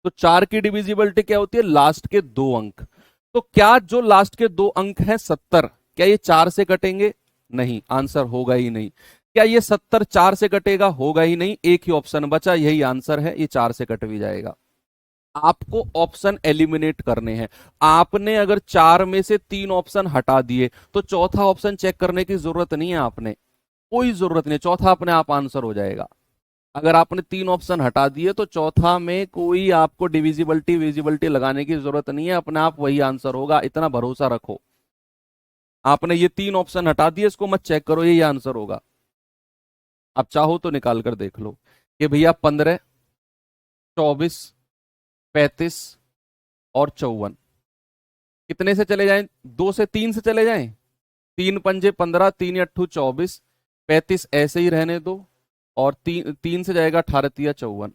तो 4 की डिविजिबिलिटी क्या होती है? लास्ट के 2 अंक। तो क्या जो लास्ट के 2 अंक हैं 70, क्या ये 4 से कटेंगे? नहीं, आंसर होगा ही नहीं। क्या ये 70 4 से कटेगा? होगा ही नहीं। एक ही ऑप्शन बचा, यही आंसर है, ये 4 से कट भी जाएगा। आपको ऑप्शन एलिमिनेट करने हैं। आपने अगर 4 में से 3 ऑप्शन हटा दिए तो चौथा ऑप्शन चेक करने की जरूरत नहीं है। आपने कोई जरूरत नहीं, चौथा अपने आप आंसर हो जाएगा। अगर आपने 3 ऑप्शन हटा दिए तो चौथा में कोई आपको डिविजिबिलिटी विजिबिलिटी लगाने की जरूरत नहीं है, अपने आप वही आंसर होगा, इतना भरोसा रखो। आपने ये 3 ऑप्शन हटा दिए, इसको मत चेक करो, यही आंसर होगा। आप चाहो तो निकाल कर देख लो कि भैया 15, 24, 35 और 54 कितने से चले जाएं? 2 से 3 से चले जाएं। 3 पंजे 15, 3 अट्ठू 24, 35 ऐसे ही रहने दो। और 3 से जाएगा 18 तिया 54।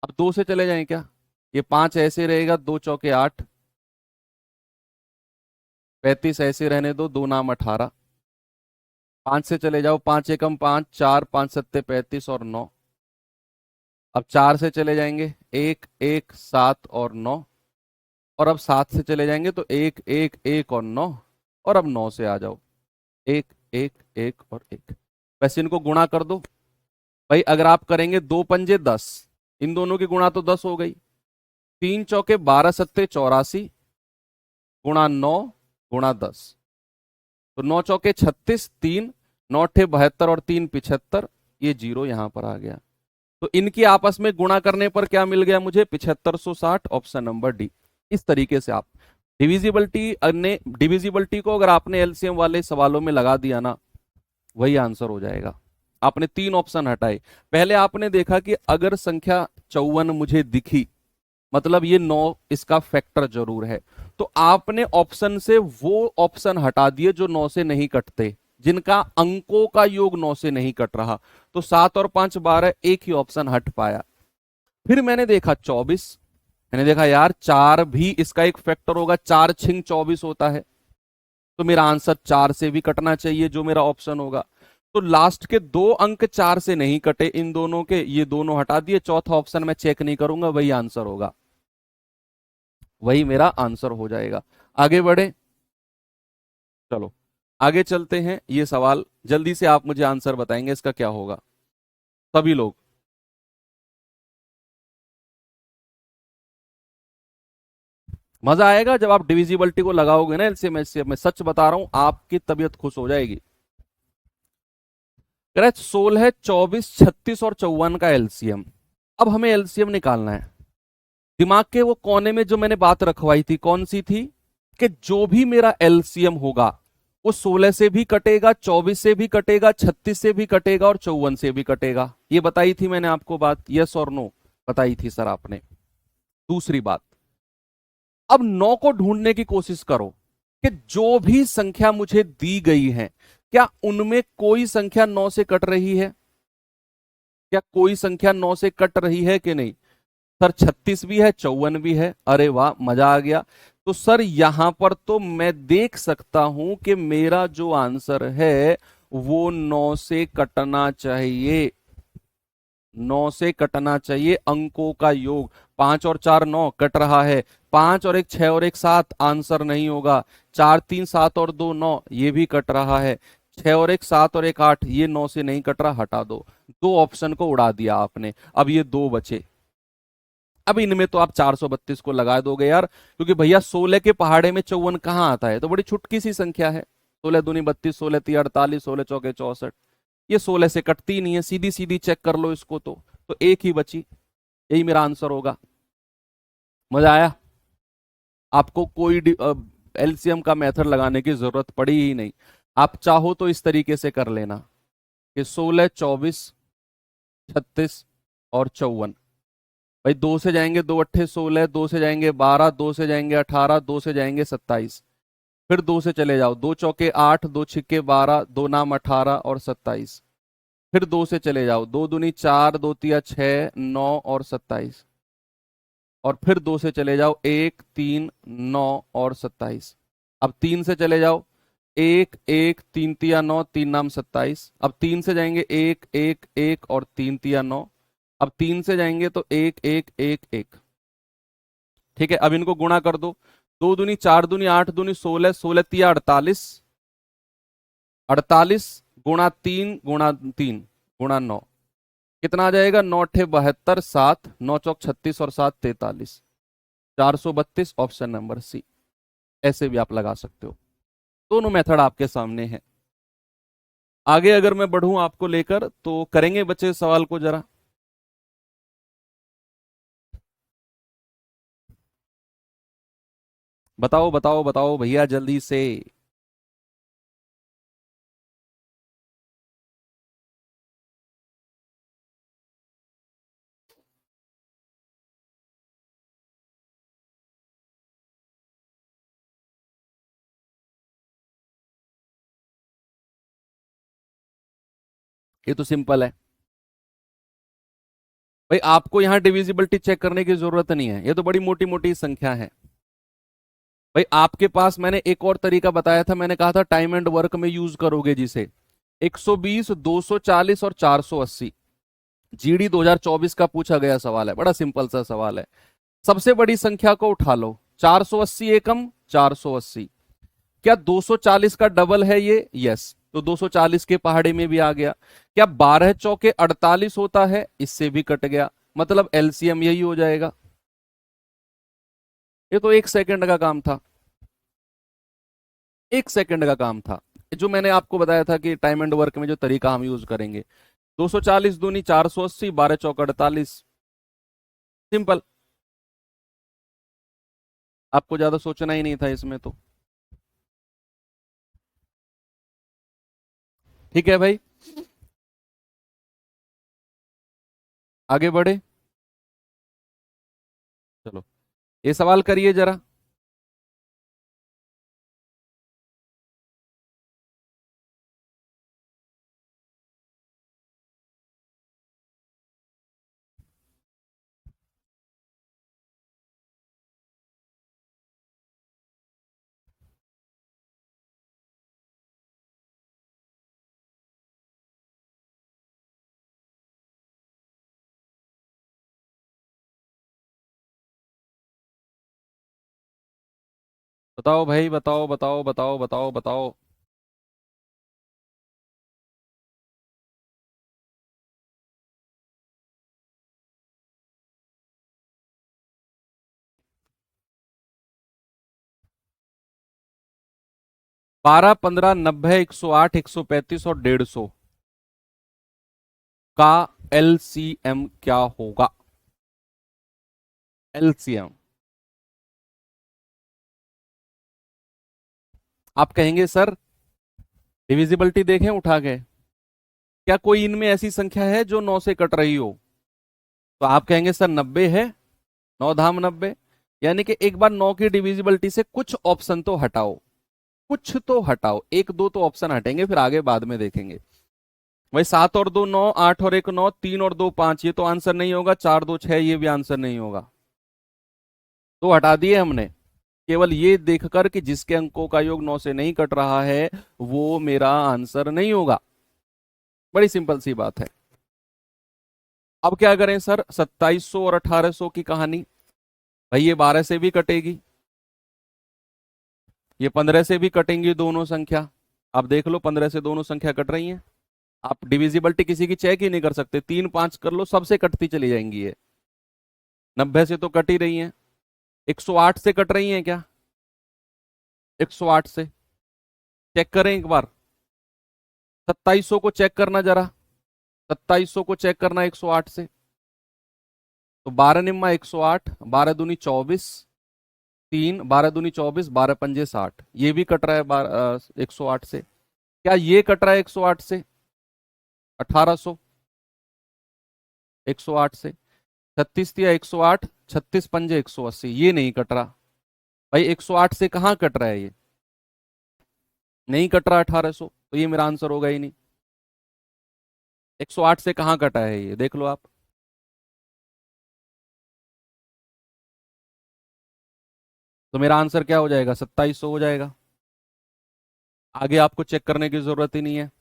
अब 2 से चले जाएं क्या? ये 5 ऐसे रहेगा, 2 चौके 8, 35 ऐसे रहने दो, 2 नाम 18। 5 से चले जाओ, 5 एकम 5, 4 5 सत्ते 35 और 9। अब 4 से चले जाएंगे, 1 1 7 और 9। और अब 7 से चले जाएंगे तो 1 1 1 और 9। और अब 9 से आ जाओ, 1 1 1 और 1। वैसे इनको गुणा कर दो भाई। अगर आप करेंगे 2 पंजे 10, इन दोनों की गुणा तो 10 हो गई। 3 चौके 12 सत्ते 84 गुणा 9 गुणा 10, तो 9 चौके 36, 3 9 अट्ठे 72 और 3 75। ये जीरो यहां पर आ गया। तो इनकी आपस में गुणा करने पर क्या मिल गया मुझे? 7560, ऑप्शन नंबर डी। इस तरीके से आप डिविजिबिलिटी को अगर आपने एलसीएम वाले सवालों में लगा दिया ना, वही आंसर हो जाएगा। आपने 3 ऑप्शन हटाए। पहले आपने देखा कि अगर संख्या 54 मुझे दिखी, मतलब ये 9 इसका फैक्टर जरूर है। तो आपने ऑप्शन से वो ऑप्शन हटा दिए जो 9 से नहीं कटते, जिनका अंकों का योग 9 से नहीं कट रहा। तो 7 और 5 12, एक ही ऑप्शन हट पाया। फिर मैंने देखा 24, मैंने देखा यार 4 भी इसका एक फैक्टर होगा, 4 छिंग 24 होता है। तो मेरा आंसर 4 से भी कटना चाहिए, जो मेरा ऑप्शन होगा। तो लास्ट के 2 अंक 4 से नहीं कटे इन दोनों के, ये दोनों हटा दिए, चौथा ऑप्शन मैं चेक नहीं करूंगा, वही आंसर होगा, वही मेरा आंसर हो जाएगा। आगे बढ़े, चलो आगे चलते हैं। ये सवाल जल्दी से आप मुझे आंसर बताएंगे इसका क्या होगा, सभी लोग। मजा आएगा जब आप डिविजिबिलिटी को लगाओगे ना एलसीएम एचसीएफ में, सच बता रहा हूं, आपकी तबीयत खुश हो जाएगी। कह रहे 16 24 36 और 54 का एलसीएम। अब हमें एलसीएम निकालना है। दिमाग के वो कोने में जो मैंने बात रखवाई थी, कौन सी थी? कि जो भी मेरा एलसीएम होगा वो 16 से भी कटेगा, 24 से भी कटेगा, 36 से भी कटेगा और 54 से भी कटेगा। ये बताई थी मैंने आपको बात, यस और नो बताई थी सर आपने। दूसरी बात, अब 9 को ढूंढने की कोशिश करो कि जो भी संख्या मुझे दी गई है, क्या उनमें कोई संख्या 9 से कट रही है? क्या कोई संख्या 9 से कट रही है कि नहीं? सर 36 भी है, 54 भी है। अरे वाह, मजा आ गया। तो सर यहां पर तो मैं देख सकता हूं कि मेरा जो आंसर है वो 9 से कटना चाहिए। 9 से कटना चाहिए, अंकों का योग। 5 और 4 9 कट रहा है। 5 और 1 6 और 1 7 आंसर नहीं होगा। 4 3 7 और 2 9 ये भी कट रहा है। 6 और 1 7 और 1 8 ये 9 से नहीं कट रहा, हटा दो। दो ऑप्शन को उड़ा दिया आपने, अब ये दो बचे। अब इनमें तो आप 432 को लगा दोगे यार, क्योंकि भैया 16 के पहाड़े में 54 कहाँ आता है? तो बड़ी छुटकी सी संख्या है। 16 दूनी 32, 16 तिया 48, 16 चौके 64। ये 16 से कटती ही नहीं है, सीधी सीधी चेक कर लो इसको। तो एक ही बची, यही मेरा आंसर होगा। मजा आया? आपको कोई एलसीएम का मेथड लगाने की जरूरत पड़ी ही नहीं। आप चाहो तो इस तरीके से कर लेना। कि 16, 24, 36 और 54। भाई दो से जाएंगे, दो अट्ठे 16, दो से जाएंगे 12, दो से जाएंगे 18, दो से जाएंगे 27। फिर दो से चले जाओ, दो चौके 8, दो छिक्के 12, दो नाम 18 और 27। फिर दो से चले जाओ, दो दूनी 4, दो तिया 6, 9 और 27। और फिर दो से चले जाओ, 1, 3, 9 और 27। अब तीन से चले जाओ, एक एक, तीन तिया 9, तीन नाम 27। अब तीन से जाएंगे, एक एक एक और तीन तिया 9। अब तीन से जाएंगे तो एक एक एक एक। ठीक है, अब इनको गुणा कर दो। दो दूनी 4, दूनी 8, दूनी 16, 16 तिया 48, 48 गुणा 3 गुणा 3 गुणा 9। कितना आ जाएगा? 9 अट्ठे 72, 7 9 चौक 36 और 7 43, 432। Option number C. ऐसे भी आप लगा सकते हो। दोनों मेथड आपके सामने है। आगे अगर मैं बढ़ूं आपको लेकर, तो करेंगे बच्चे सवाल को जरा। बताओ बताओ बताओ भैया जल्दी से। ये तो सिंपल है भाई, आपको यहां डिविजिबिलिटी चेक करने की जरूरत नहीं है, ये तो बड़ी मोटी मोटी संख्या है। भाई आपके पास मैंने एक और तरीका बताया था, मैंने कहा था टाइम एंड वर्क में यूज करोगे जिसे। 120, 240 और 480। जीडी 2024 का पूछा गया सवाल है, बड़ा सिंपल सा सवाल है। सबसे बड़ी संख्या को उठा लो, 480 एकम 480। क्या 240 का डबल है ये? यस, तो 240 के पहाड़े में भी आ गया। क्या 12 चौके 48 होता है? इससे भी कट गया, मतलब एलसीएम यही हो जाएगा। ये तो एक सेकंड का काम था, एक सेकंड का काम था। जो मैंने आपको बताया था कि टाइम एंड वर्क में जो तरीका हम यूज करेंगे। 240 दूनी 480, 12 चौक 48। सिंपल। आपको ज्यादा सोचना ही नहीं था इसमें तो। ठीक है भाई, आगे बढ़े। चलो, ये सवाल करिए जरा। बताओ भाई, बताओ बताओ बताओ बताओ बताओ। 12, 15, 90, 108, 135 और 150 का एलसीएम क्या होगा? एलसीएम। आप कहेंगे सर डिविजिबिलिटी देखें उठा के, क्या कोई इनमें ऐसी संख्या है जो 9 से कट रही हो? तो आप कहेंगे सर 90 है, 9 धाम 90। यानी कि एक बार 9 की डिविजिबिलिटी से कुछ ऑप्शन तो हटाओ, कुछ तो हटाओ, एक दो तो ऑप्शन हटेंगे, फिर आगे बाद में देखेंगे। भाई 7 और 2 9, 8 और 1 9, 3 और 2 5, ये तो आंसर नहीं होगा। 4 2 6, ये भी आंसर नहीं होगा। तो हटा दिए हमने। केवल ये देखकर कि जिसके अंकों का योग 9 से नहीं कट रहा है वो मेरा आंसर नहीं होगा। बड़ी सिंपल सी बात है। अब क्या करें सर? 2700 और 1800 की कहानी। भाई ये 12 से भी कटेगी, ये 15 से भी कटेंगी दोनों संख्या। आप देख लो 15 से दोनों संख्या कट रही हैं। आप डिविजिबिलिटी किसी की चेक ही नहीं कर सकते, 3 5 कर लो, सबसे कटती चली जाएंगी ये। 90 से तो कट ही रही हैं। 108 से कट रही हैं क्या? 108 से चेक करें एक बार। 2700 को चेक करना जरा, 2700 को चेक करना 108 से। तो 12 निम्मा 108, 12 दूनी 24, 3 12 दूनी 24, 12 पंजे 60, ये भी कट रहा है 108 से। क्या ये कट रहा है 108 से? 1800 108 से 36 दिया 108, 36 पंजे 180, ये नहीं कट रहा भाई। 108 से कहाँ कट रहा है, ये नहीं कट रहा 1800, तो ये मेरा आंसर होगा ही नहीं। 108 से कहाँ कटा है ये देख लो आप। तो मेरा आंसर क्या हो जाएगा, 2700 हो जाएगा। आगे आपको चेक करने की जरूरत ही नहीं है,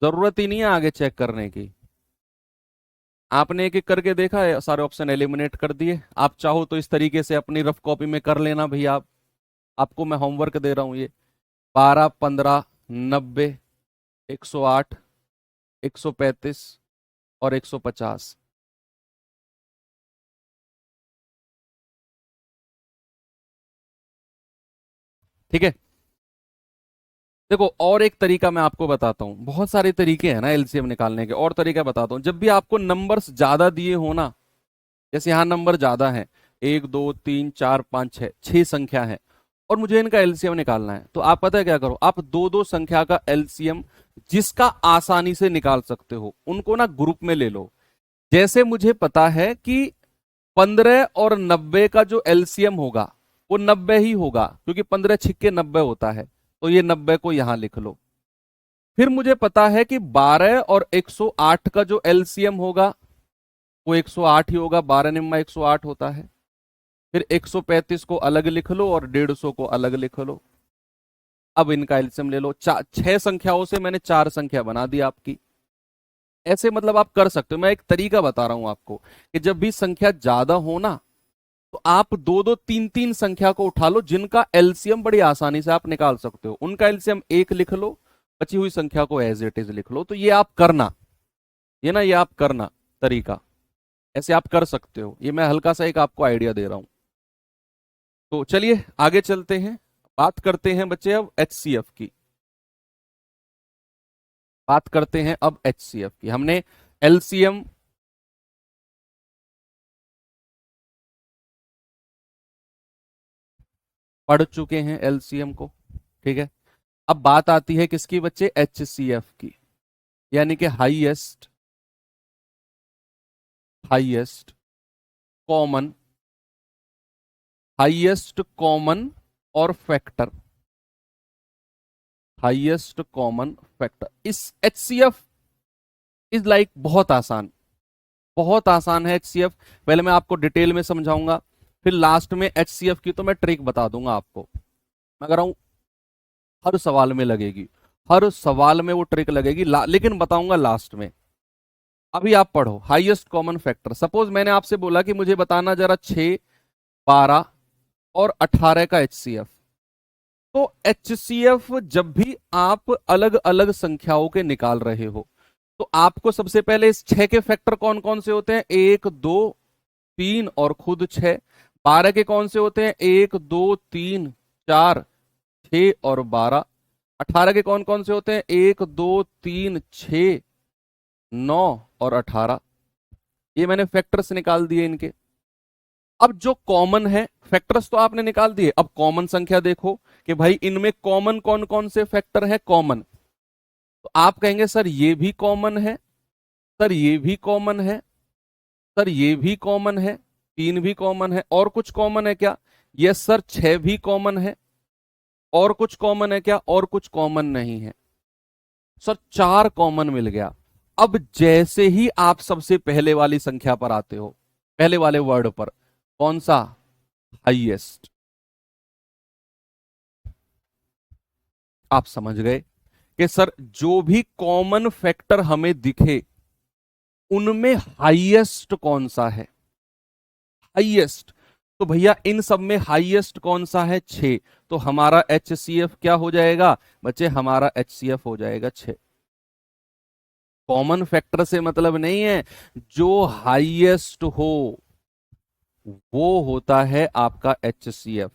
जरूरत ही नहीं है आगे चेक करने की। आपने एक एक करके देखा है, सारे ऑप्शन एलिमिनेट कर दिए। आप चाहो तो इस तरीके से अपनी रफ कॉपी में कर लेना भैया। आपको मैं होमवर्क दे रहा हूं ये। 12, 15, 90, 108, 135 और 150। ठीक है। देखो और एक तरीका मैं आपको बताता हूं, बहुत सारे तरीके हैं ना एलसीएम निकालने के, और तरीका बताता हूं। जब भी आपको नंबर्स ज्यादा दिए हो ना, जैसे यहां नंबर ज्यादा है, 1 2 3 4 5 6 संख्या है, और मुझे इनका एलसीएम निकालना है, तो आप पता है क्या करो, आप दो दो संख्या का एलसीएम जिसका आसानी से निकाल सकते हो उनको ना ग्रुप में ले लो। जैसे मुझे पता है कि 15 और 90 का जो एलसीएम होगा वो 90 ही होगा, क्योंकि 15 छिक्के 90 होता है, तो ये 90 को यहां लिख लो। फिर मुझे पता है कि 12 और 108 का जो एलसीएम होगा वो 108 ही होगा, 12 निम्मा 108 होता है। फिर 135 को अलग लिख लो और 150 को अलग लिख लो। अब इनका एलसीएम ले लो। 6 संख्याओं से मैंने 4 संख्या बना दी आपकी। ऐसे मतलब आप कर सकते हो। मैं एक तरीका बता रहा हूं आपको कि जब भी संख्या ज्यादा हो ना, तो आप दो दो तीन तीन संख्या को उठा लो जिनका एलसीएम बड़ी आसानी से आप निकाल सकते हो। उनका एलसीएम 1 लिख लो, बची हुई संख्या को एज इट इज लिख लो। तो ये आप करना, ये ना ये आप करना तरीका, ऐसे आप कर सकते हो। ये मैं हल्का सा एक आपको आइडिया दे रहा हूं। तो चलिए आगे चलते हैं, बात करते हैं बच्चे अब एचसीएफ की। बात करते हैं अब एचसीएफ की। हमने एलसीएम पढ़ चुके हैं, एलसीएम को, ठीक है। अब बात आती है किसकी बच्चे, एचसीएफ की, यानी कि highest highest common highest common और फैक्टर, हाईएस्ट कॉमन फैक्टर। इस एचसीएफ इज लाइक बहुत आसान, बहुत आसान है एचसीएफ। पहले मैं आपको डिटेल में समझाऊंगा, फिर लास्ट में एचसीएफ की तो मैं ट्रिक बता दूंगा आपको। मैं कह रहा हूं हर सवाल में लगेगी, हर सवाल में वो ट्रिक लगेगी, लेकिन बताऊंगा लास्ट में। अभी आप पढ़ो हाईएस्ट कॉमन फैक्टर। सपोज मैंने आपसे बोला कि मुझे बताना जरा 6, 12 और 18 का एचसीएफ। तो एचसीएफ जब भी आप अलग अलग संख्याओं के निकाल रहे हो, तो आपको सबसे पहले इस 6 के फैक्टर कौन कौन से होते हैं, 1 2 3 और खुद 6। 12 के कौन से होते हैं, 1 2 3 4 6 और 12। 18 के कौन कौन से होते हैं, 1 2 3 6 9 और 18। ये मैंने फैक्टर्स निकाल दिए इनके। अब जो कॉमन है, फैक्टर्स तो आपने निकाल दिए, अब कॉमन संख्या देखो कि भाई इनमें कॉमन कौन कौन से फैक्टर है कॉमन। तो आप कहेंगे सर ये भी कॉमन है, सर ये भी कॉमन है, सर ये भी कॉमन है, 3 भी कॉमन है, और कुछ कॉमन है क्या, यस सर 6 भी कॉमन है, और कुछ कॉमन है क्या, और कुछ कॉमन नहीं है सर, 4 कॉमन मिल गया। अब जैसे ही आप सबसे पहले वाली संख्या पर आते हो, पहले वाले वर्ड पर, कौन सा, हाईएस्ट, आप समझ गए कि सर जो भी कॉमन फैक्टर हमें दिखे उनमें हाईएस्ट कौन सा है, हाईएस्ट। तो भैया इन सब में हाईएस्ट कौन सा है, 6। तो हमारा एचसीएफ क्या हो जाएगा बच्चे, हमारा एचसीएफ हो जाएगा 6। कॉमन फैक्टर से मतलब नहीं है, जो हाईएस्ट हो वो होता है आपका एचसीएफ।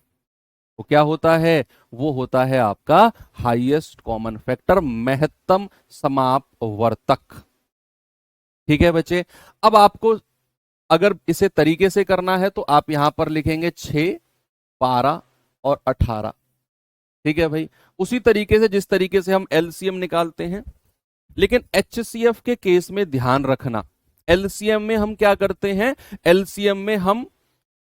वो क्या होता है, वो होता है आपका हाईएस्ट कॉमन फैक्टर, महत्तम समापवर्तक। ठीक है बच्चे। अब आपको अगर इसे तरीके से करना है तो आप यहां पर लिखेंगे 6, 12 और 18। ठीक है भाई। उसी तरीके से जिस तरीके से हम एलसीएम निकालते हैं, लेकिन HCF के केस में ध्यान रखना, एलसीएम में हम क्या करते हैं, एलसीएम में हम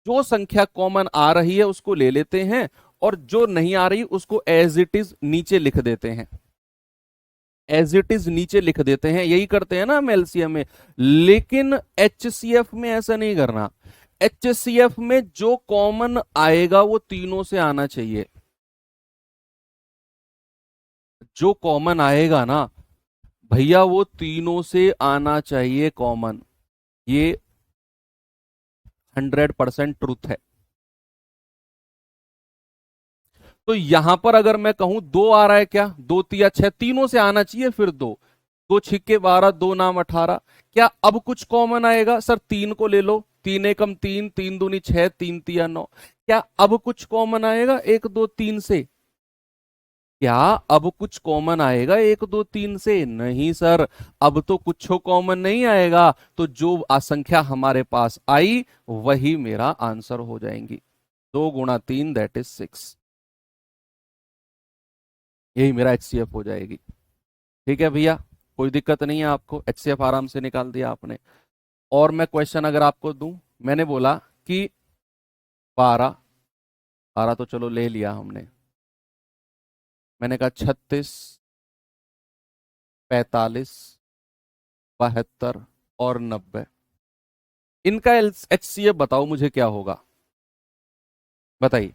जो संख्या कॉमन आ रही है उसको ले लेते हैं और जो नहीं आ रही उसको एज इट इज नीचे लिख देते हैं, एज इट इज नीचे लिख देते हैं, यही करते हैं ना हम एलसीएम में। लेकिन HCF में ऐसा नहीं करना। HCF में जो कॉमन आएगा वो तीनों से आना चाहिए, जो कॉमन आएगा ना भैया वो तीनों से आना चाहिए कॉमन, ये 100% ट्रूथ है। तो यहां पर अगर मैं कहूं दो आ रहा है, क्या दो तिया छह, तीनों से आना चाहिए, फिर दो, दो छिक्के 12, दो नाम 18, क्या अब कुछ कॉमन आएगा? सर तीन को ले लो, तीन एकम तीन, तीन दूनी छह, तीन तिया नौ, क्या अब कुछ कॉमन आएगा एक दो तीन से? क्या अब कुछ कॉमन आएगा एक दो तीन से? नहीं सर, अब तो कुछ कॉमन नहीं आएगा, तो जो संख्या हमारे पास आई वही मेरा आंसर हो जाएंगी। 2 × 3 दैट इज 6, यही मेरा HCF हो जाएगी। ठीक है भैया, कोई दिक्कत नहीं है आपको, HCF आराम से निकाल दिया आपने। और मैं क्वेश्चन अगर आपको दूं, मैंने बोला कि 12, 12 तो चलो ले लिया हमने, मैंने कहा 36, 45, 72 और 90, इनका HCF बताओ मुझे क्या होगा, बताइए।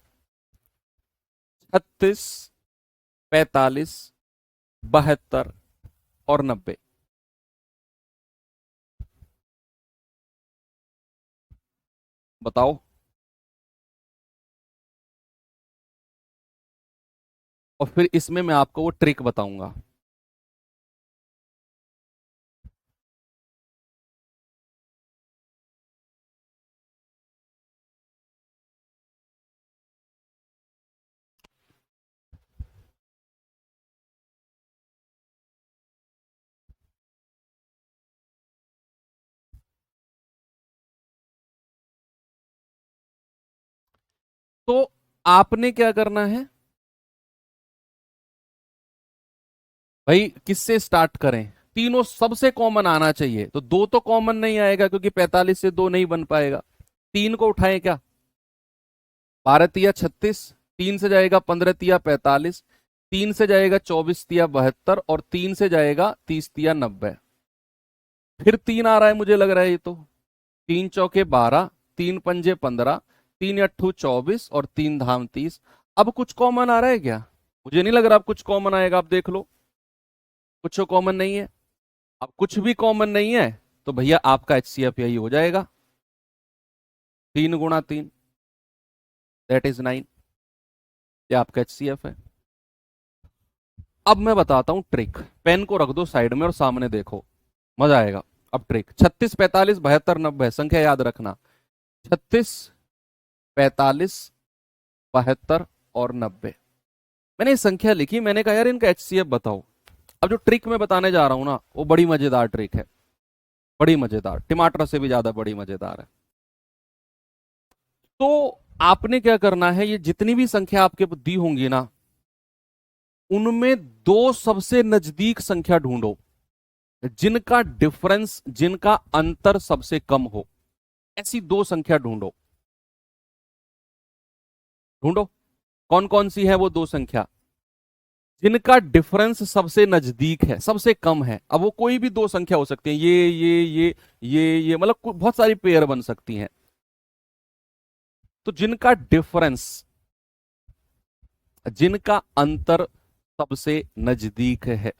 36, 45, 72 और 90, बताओ। और फिर इसमें मैं आपको वो ट्रिक बताऊंगा। तो आपने क्या करना है भाई, किससे स्टार्ट करें? तीनों सबसे कॉमन आना चाहिए, तो दो तो कॉमन नहीं आएगा क्योंकि 45 से दो नहीं बन पाएगा। तीन को उठाएं क्या, 12 तिया 36, तीन से जाएगा 15 तिया 45, तीन से जाएगा 24 तिया 72 और तीन से जाएगा 30 तिया 90। फिर तीन आ रहा है मुझे लग रहा है, ये तो तीन चौके 12, तीन पंजे 15, तीन अट्ठू 24 और तीन धाम 30। अब कुछ कॉमन आ रहा है क्या? मुझे नहीं लग रहा अब कुछ कॉमन आएगा, आप देख लो, कुछ कॉमन नहीं है। अब कुछ भी कॉमन नहीं है तो भैया आपका HCF यही हो जाएगा, 3 × 3 दैट इज 9, ये आपका HCF है। अब मैं बताता हूं ट्रिक, पेन को रख दो साइड में और सामने देखो, मजा आएगा। अब ट्रिक 36, 45, 72, 90 संख्या याद रखना, 36, 45, 72 और 90। मैंने ये संख्या लिखी, मैंने कहा यार इनका HCF बताओ। अब जो ट्रिक मैं बताने जा रहा हूं ना वो बड़ी मजेदार ट्रिक है, बड़ी मजेदार, टमाटर से भी ज्यादा बड़ी मजेदार है। तो आपने क्या करना है, ये जितनी भी संख्या आपके दी होंगी ना उनमें दो सबसे नजदीक संख्या ढूंढो, जिनका डिफरेंस, जिनका अंतर सबसे कम हो, ऐसी दो संख्या ढूंढो। ढूंढो कौन कौन सी है वो दो संख्या जिनका डिफरेंस सबसे नजदीक है, सबसे कम है। अब वो कोई भी दो संख्या हो सकती है, ये मतलब बहुत सारी पेयर बन सकती हैं। तो जिनका डिफरेंस, जिनका अंतर सबसे नजदीक है,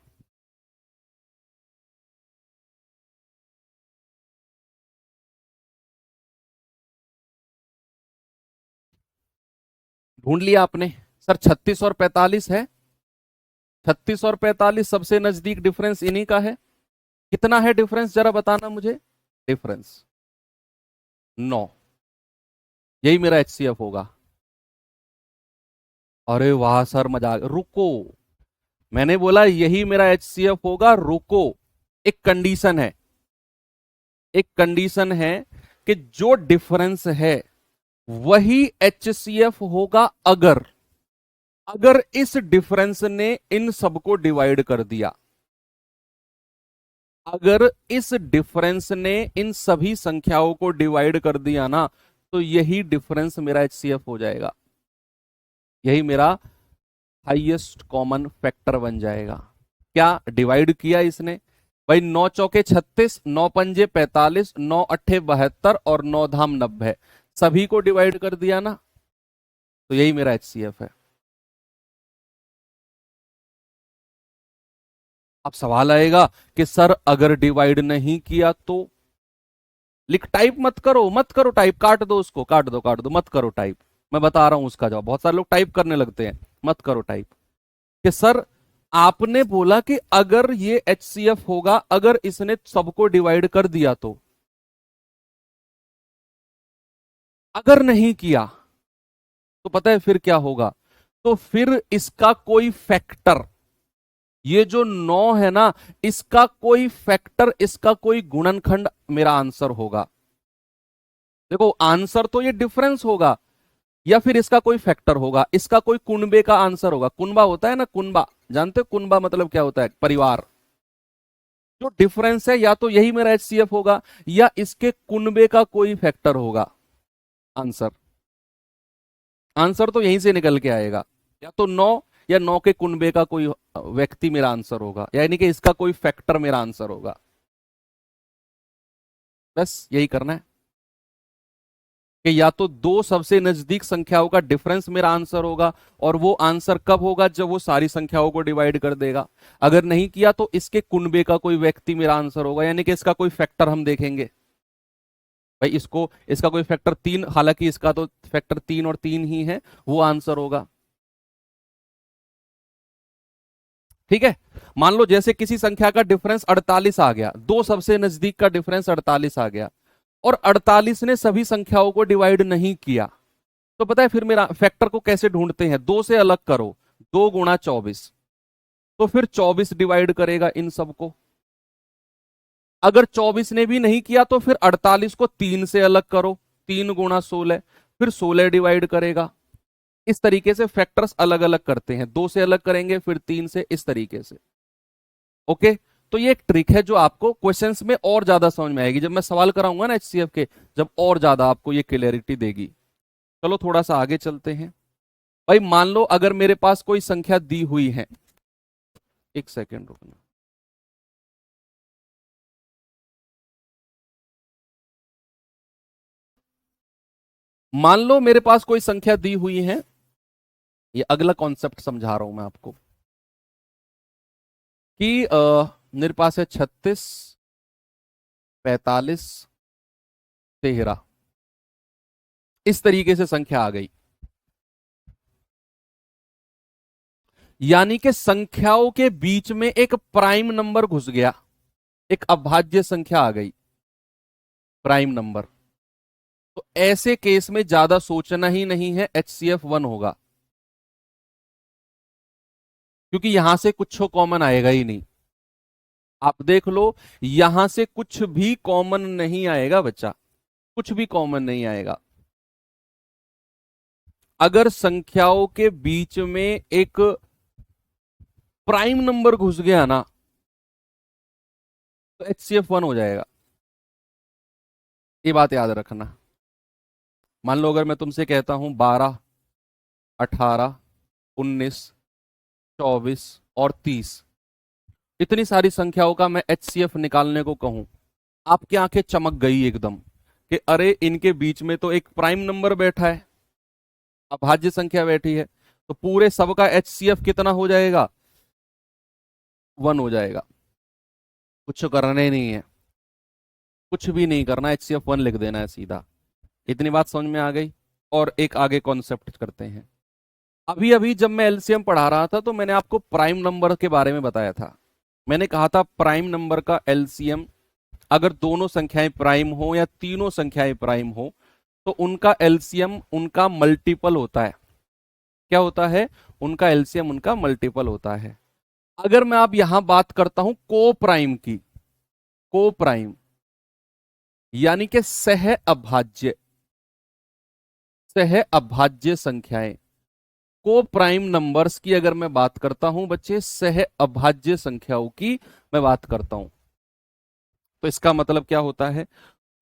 ढूंढ लिया आपने? सर 36 और 45 है, 36 और 45 सबसे नजदीक डिफरेंस इन्हीं का है। कितना है डिफरेंस जरा बताना मुझे, डिफरेंस 9, यही मेरा HCF होगा। अरे वाह सर मजा रुको, मैंने बोला यही मेरा HCF होगा, रुको, एक कंडीशन है, एक कंडीशन है कि जो डिफरेंस है वही HCF होगा अगर, अगर इस डिफरेंस ने इन सबको डिवाइड कर दिया। अगर इस डिफरेंस ने इन सभी संख्याओं को डिवाइड कर दिया ना, तो यही डिफरेंस मेरा एचसीएफ हो जाएगा, यही मेरा हाईएस्ट कॉमन फैक्टर बन जाएगा। क्या डिवाइड किया इसने भाई, 9 चौके 36, 9 पंजे 45, 9 अट्ठे 72 और 9 धाम 90, सभी को डिवाइड कर दिया ना, तो यही मेरा एचसीएफ है। अब सवाल आएगा कि सर अगर डिवाइड नहीं किया तो? लिख, टाइप मत करो, मत करो टाइप, काट दो उसको, काट दो काट दो, मत करो टाइप। मैं बता रहा हूं उसका जवाब, बहुत सारे लोग टाइप करने लगते हैं, मत करो टाइप। कि सर आपने बोला कि अगर ये एचसीएफ होगा अगर इसने सबको डिवाइड कर दिया तो, अगर नहीं किया तो पता है फिर क्या होगा? तो फिर इसका कोई फैक्टर, ये जो 9 है ना, इसका कोई फैक्टर, इसका कोई गुणनखंड मेरा आंसर होगा। देखो आंसर तो ये डिफरेंस होगा, या फिर इसका कोई फैक्टर होगा, इसका कोई कुनबे का आंसर होगा। कुनबा होता है ना, कुनबा जानते हो? कुनबा मतलब क्या होता है? परिवार। जो डिफरेंस है या तो यही मेरा एचसीएफ होगा, या इसके कुनबे का कोई फैक्टर होगा। आंसर, आंसर तो यहीं से निकल के आएगा, या तो 9 या 9 के कुनबे का कोई व्यक्ति मेरा आंसर होगा, यानी कि इसका कोई फैक्टर मेरा आंसर होगा। बस यही करना है कि या तो दो सबसे नजदीक संख्याओं का डिफरेंस मेरा आंसर होगा, और वो आंसर कब होगा? जब वो सारी संख्याओं को डिवाइड कर देगा। अगर नहीं किया तो इसके कुनबे का कोई व्यक्ति मेरा आंसर होगा, यानी कि इसका कोई फैक्टर हम देखेंगे। भाई इसको, इसका कोई फैक्टर 3, हालांकि इसका तो फैक्टर 3 और 3 ही है, वो आंसर होगा। ठीक है। मान लो जैसे किसी संख्या का डिफरेंस 48 आ गया, दो सबसे नजदीक का डिफरेंस 48 आ गया, और 48 ने सभी संख्याओं को डिवाइड नहीं किया, तो पता है फिर मेरा फैक्टर को कैसे ढूंढते हैं? दो से अलग करो, 2 गुणा 24, तो फिर 24 डिवाइड करेगा इन सबको। अगर 24 ने भी नहीं किया तो फिर 48 को 3 से अलग करो, 3 गुणा 16, फिर 16 डिवाइड करेगा। इस तरीके से फैक्टर्स अलग अलग करते हैं, 2 से अलग करेंगे, फिर 3 से, इस तरीके से। ओके। तो ये एक ट्रिक है जो आपको क्वेश्चंस में और ज्यादा समझ में आएगी, जब मैं सवाल कराऊंगा ना एचसीएफ के, जब और ज्यादा आपको ये क्लियरिटी देगी। चलो थोड़ा सा आगे चलते हैं। भाई मान लो अगर मेरे पास कोई संख्या दी हुई है, एक सेकेंड रुकना। मान लो मेरे पास कोई संख्या दी हुई है, ये अगला कॉन्सेप्ट समझा रहा हूं मैं आपको, कि मेरे पास है 36, 45, 13, इस तरीके से संख्या आ गई। यानी कि संख्याओं के बीच में एक प्राइम नंबर घुस गया, एक अभाज्य संख्या आ गई, प्राइम नंबर। तो ऐसे केस में ज्यादा सोचना ही नहीं है, एचसीएफ 1 होगा, क्योंकि यहां से कुछ कॉमन आएगा ही नहीं। आप देख लो, यहां से कुछ भी कॉमन नहीं आएगा बच्चा, कुछ भी कॉमन नहीं आएगा। अगर संख्याओं के बीच में एक प्राइम नंबर घुस गया ना, तो एचसीएफ 1 हो जाएगा। ये बात याद रखना। मान लो अगर मैं तुमसे कहता हूं 12, 18, 19, 24 और 30, इतनी सारी संख्याओं का मैं एचसीएफ निकालने को कहूं, आपकी आंखें चमक गई एकदम कि अरे इनके बीच में तो एक प्राइम नंबर बैठा है, अभाज्य संख्या बैठी है, तो पूरे सबका एचसीएफ कितना हो जाएगा? 1 हो जाएगा। कुछ करना ही नहीं है, कुछ भी नहीं करना, एचसीएफ 1 लिख देना है सीधा। इतनी बात समझ में आ गई। और एक आगे कॉन्सेप्ट करते हैं। अभी अभी जब मैं एलसीएम पढ़ा रहा था तो मैंने आपको प्राइम नंबर के बारे में बताया था। मैंने कहा था प्राइम नंबर का एलसीएम, अगर दोनों संख्याएं प्राइम हो या तीनों संख्याएं प्राइम हो, तो उनका एलसीएम उनका मल्टीपल होता है। क्या होता है? उनका एलसीएम उनका मल्टीपल होता है। अगर मैं आप यहां बात करता हूं को प्राइम की, को प्राइम यानी कि सह अभाज्य, सह अभाज्य संख्याएं, को प्राइम नंबर्स की अगर मैं बात करता हूं बच्चे, सह अभाज्य संख्याओं की मैं बात करता हूं, तो इसका मतलब क्या होता है,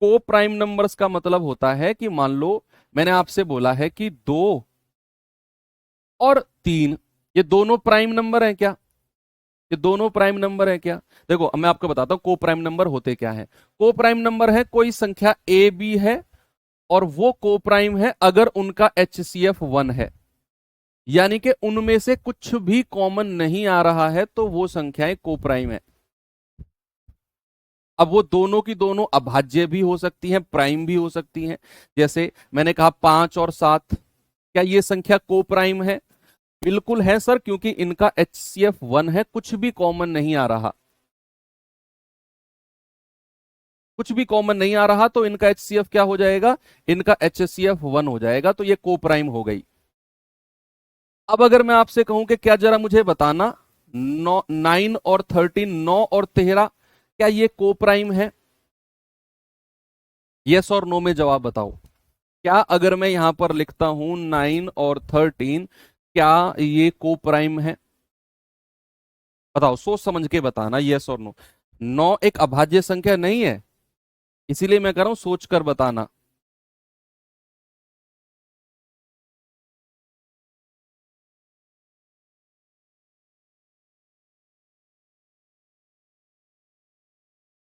को प्राइम नंबर्स का मतलब होता है कि मान लो मैंने आपसे बोला है कि 2 और 3 ये दोनों प्राइम नंबर है क्या, ये दोनों प्राइम नंबर है क्या। देखो अब मैं आपको बताता हूं को प्राइम नंबर होते क्या है। को प्राइम नंबर है कोई संख्या ए बी है और वो को प्राइम है अगर उनका एचसीएफ 1 है, यानी कि उनमें से कुछ भी कॉमन नहीं आ रहा है तो वो संख्याएं को प्राइम है। अब वो दोनों की दोनों अभाज्य भी हो सकती हैं, प्राइम भी हो सकती हैं। जैसे मैंने कहा 5 और 7, क्या ये संख्या को प्राइम है? बिल्कुल है सर, क्योंकि इनका एचसीएफ 1 है, कुछ भी कॉमन नहीं आ रहा, कुछ भी कॉमन नहीं आ रहा तो इनका एचसीएफ क्या हो जाएगा, इनका एचसीएफ 1 हो जाएगा, तो ये को प्राइम हो गई। अब अगर मैं आपसे कहूं कि क्या जरा मुझे बताना 9 और 13, 9 और 13 क्या ये को प्राइम है? यस और नो में जवाब बताओ। क्या अगर मैं यहां पर लिखता हूं 9 और 13 क्या ये को प्राइम है? बताओ, सोच समझ के बताना, यस और नो। 9 एक अभाज्य संख्या नहीं है, इसीलिए मैं कह रहा हूं सोच कर बताना।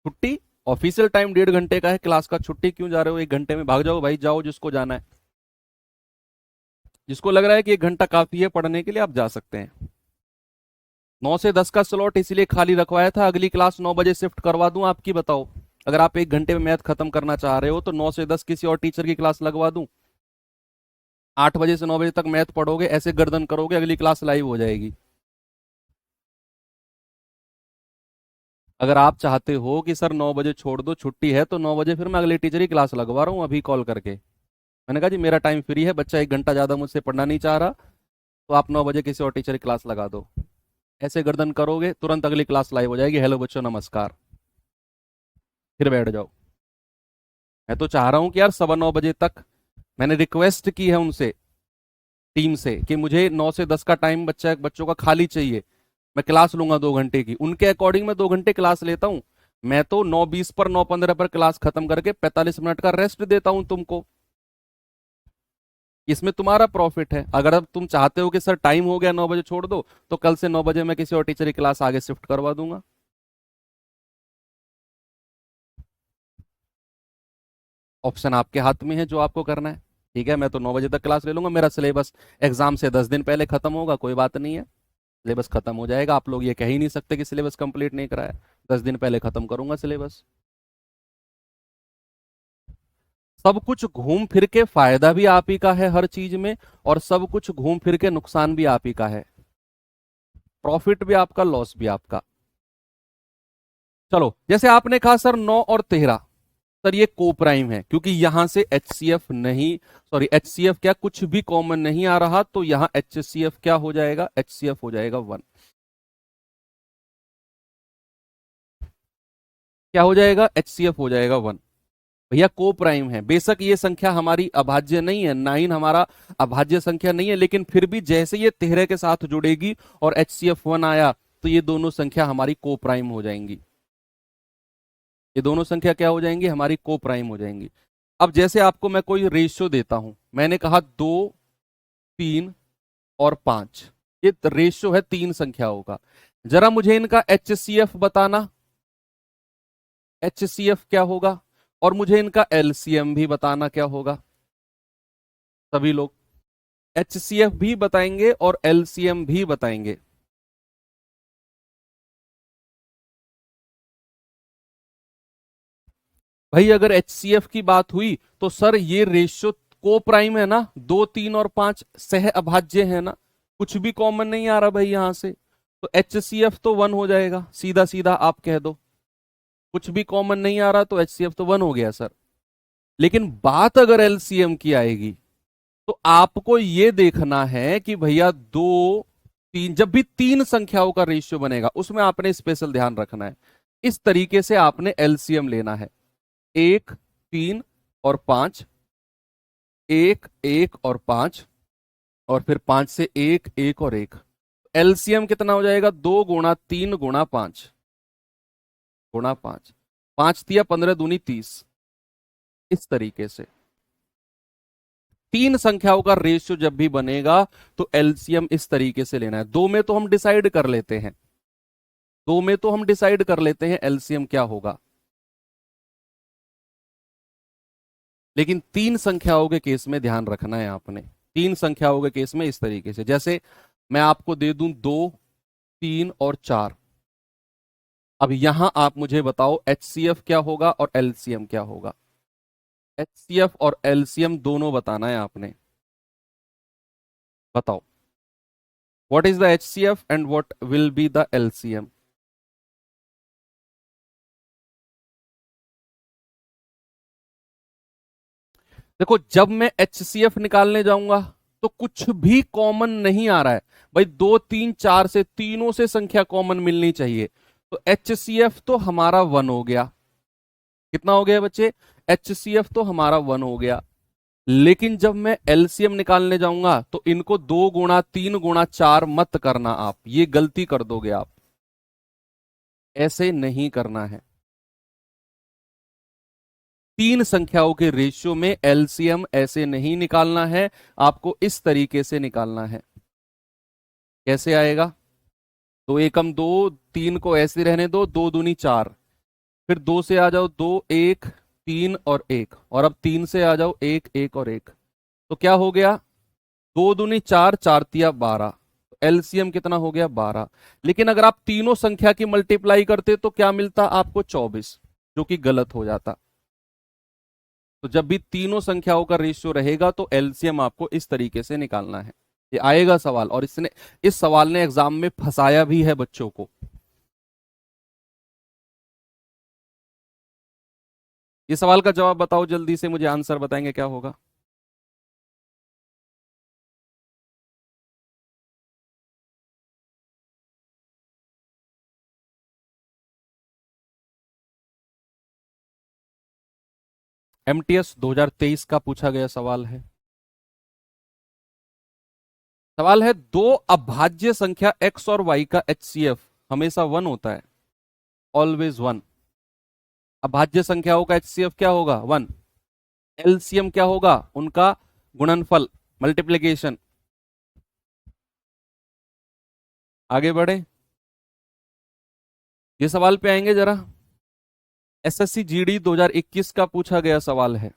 छुट्टी, ऑफिशियल टाइम 1.5 घंटे का है क्लास का, छुट्टी क्यों जा रहे हो? 1 घंटे में भाग जाओ भाई, जाओ जिसको जाना है। जिसको लग रहा है कि 1 घंटा काफी है पढ़ने के लिए आप जा सकते हैं। 9 से 10 का स्लॉट इसलिए खाली रखवाया था, अगली क्लास 9 बजे शिफ्ट करवा दूं आपकी, बताओ। अगर आप 1 घंटे में मैथ खत्म करना चाह रहे हो तो 9 से 10 किसी और टीचर की क्लास लगवा दूं। 8 बजे से 9 बजे तक मैथ पढ़ोगे, ऐसे गर्दन करोगे, अगली क्लास लाइव हो जाएगी। अगर आप चाहते हो कि सर 9 बजे छोड़ दो, छुट्टी है, तो 9 बजे फिर मैं अगले टीचर की क्लास लगवा रहा हूँ अभी कॉल करके। मैंने कहा जी मेरा टाइम फ्री है, बच्चा 1 घंटा ज्यादा मुझसे पढ़ना नहीं चाह रहा, तो आप 9 बजे किसी और टीचर की क्लास लगा दो। ऐसे गर्दन करोगे तुरंत अगली क्लास लाइव हो जाएगी, हेलो बच्चों नमस्कार, फिर बैठ जाओ। मैं तो चाह रहा हूं कि यार 9:15 बजे तक, मैंने रिक्वेस्ट की है उनसे, टीम से, कि मुझे 9 से 10 का टाइम बच्चों का खाली चाहिए, मैं क्लास लूंगा 2 घंटे की, उनके अकॉर्डिंग मैं 2 घंटे क्लास लेता हूं। मैं तो 9:20 पर 9:15 पर क्लास खत्म करके 45 मिनट का रेस्ट देता हूं तुमको। इसमें तुम्हारा प्रॉफिट है। अगर अब तुम चाहते हो कि सर टाइम हो गया 9 बजे छोड़ दो, तो कल से 9 बजे मैं किसी और टीचर की क्लास आगे शिफ्ट करवा दूंगा। ऑप्शन आपके हाथ में है जो आपको करना है। ठीक है, मैं तो 9 बजे तक क्लास ले लूंगा, मेरा सिलेबस एग्जाम से 10 दिन पहले खत्म होगा, कोई बात नहीं है, सिलेबस खत्म हो जाएगा। आप लोग ये कह ही नहीं सकते कि सिलेबस कंप्लीट नहीं कराया, 10 दिन पहले खत्म करूंगा सिलेबस। सब कुछ घूम फिर के फायदा भी आप ही का है हर चीज में, और सब कुछ घूम फिर के नुकसान भी आप ही का है, प्रॉफिट भी आपका, लॉस भी आपका। चलो, जैसे आपने कहा सर 9 और 13, सर ये को प्राइम है क्योंकि यहां से एचसीएफ नहीं, सॉरी एचसीएफ क्या, कुछ भी कॉमन नहीं आ रहा, तो यहां एचसीएफ क्या हो जाएगा, एचसीएफ हो जाएगा 1। क्या हो जाएगा, एचसीएफ हो जाएगा 1। भैया को प्राइम है, बेशक ये संख्या हमारी अभाज्य नहीं है, 9 हमारा अभाज्य संख्या नहीं है, लेकिन फिर भी जैसे ये 13 के साथ जुड़ेगी और एचसीएफ 1 आया, तो ये दोनों संख्या हमारी को प्राइम हो जाएंगी। ये दोनों संख्या क्या हो जाएंगी, हमारी को प्राइम हो जाएंगी। अब जैसे आपको मैं कोई रेशियो देता हूं, मैंने कहा 2, 3 और 5, ये रेशियो है 3 संख्याओं का। जरा मुझे इनका एचसीएफ बताना, एचसीएफ क्या होगा, और मुझे इनका एलसीएम भी बताना क्या होगा। सभी लोग एचसीएफ भी बताएंगे और एलसीएम भी बताएंगे। भाई अगर एचसीएफ की बात हुई तो सर ये रेशियो को प्राइम है ना, 2, 3 और 5 सह अभाज्य है ना, कुछ भी कॉमन नहीं आ रहा भाई यहां से, तो एचसीएफ तो 1 हो जाएगा, सीधा सीधा आप कह दो। कुछ भी कॉमन नहीं आ रहा तो एचसीएफ तो 1 हो गया सर। लेकिन बात अगर एलसीएम की आएगी, तो आपको यह देखना है कि भैया 2, 3, जब भी 3 संख्याओं का रेशियो बनेगा उसमें आपने स्पेशल ध्यान रखना है, इस तरीके से आपने एलसीएम लेना है। 1, 3 और 5, 1, 1 और 5, और फिर 5 से 1, 1 और 1, एलसीएम कितना हो जाएगा, 2 गुणा 3 गुणा 5 गुणा 5। 5 तिया 15 दूनी 30। इस तरीके से तीन संख्याओं का रेशियो जब भी बनेगा तो एलसीएम इस तरीके से लेना है। दो में तो हम डिसाइड कर लेते हैं, दो में तो हम डिसाइड कर लेते हैं एलसीएम क्या होगा, लेकिन तीन संख्याओं के केस में ध्यान रखना है आपने। तीन संख्याओं के केस में इस तरीके से, जैसे मैं आपको दे दूं 2, 3 और 4। अब यहां आप मुझे बताओ एचसीएफ क्या होगा और एलसीएम क्या होगा। एचसीएफ और एलसीएम दोनों बताना है आपने। बताओ what is the HCF and what will be the LCM. देखो जब मैं एचसीएफ निकालने जाऊंगा तो कुछ भी कॉमन नहीं आ रहा है भाई, 2, 3, 4 से तीनों से संख्या कॉमन मिलनी चाहिए। तो एचसीएफ तो हमारा 1 हो गया। कितना हो गया बच्चे? एचसीएफ तो हमारा 1 हो गया। लेकिन जब मैं एलसीएम निकालने जाऊंगा तो इनको 2 गुणा 3 गुणा 4 मत करना, आप ये गलती कर दोगे। आप ऐसे नहीं करना है। तीन संख्याओं के रेशियो में एलसीएम ऐसे नहीं निकालना है, आपको इस तरीके से निकालना है। कैसे आएगा? दो एकम दो, तीन को ऐसे रहने दो, 2 दूनी 4, फिर 2 से आ जाओ 2, 1, 3 और 1, और अब 3 से आ जाओ 1, 1 और 1। तो क्या हो गया? 2 दूनी 4, 4 तिया 12। एलसीएम कितना हो गया? 12। लेकिन अगर आप तीनों संख्या की मल्टीप्लाई करते तो क्या मिलता आपको? 24, जो कि गलत हो जाता। तो जब भी तीनों संख्याओं का रेशियो रहेगा तो एलसीएम आपको इस तरीके से निकालना है। ये आएगा सवाल, और इस सवाल ने एग्जाम में फंसाया भी है बच्चों को। ये सवाल का जवाब बताओ जल्दी से, मुझे आंसर बताएंगे क्या होगा। एमटीएस 2023 का पूछा गया सवाल है। सवाल है, दो अभाज्य संख्या x और y का एचसीएफ हमेशा 1 होता है, ऑलवेज 1। अभाज्य संख्याओं का एचसीएफ क्या होगा? 1। एलसीएम क्या होगा? उनका गुणनफल, मल्टीप्लीकेशन। आगे बढ़े, ये सवाल पे आएंगे जरा। एसएससी जीडी 2021 का पूछा गया सवाल है।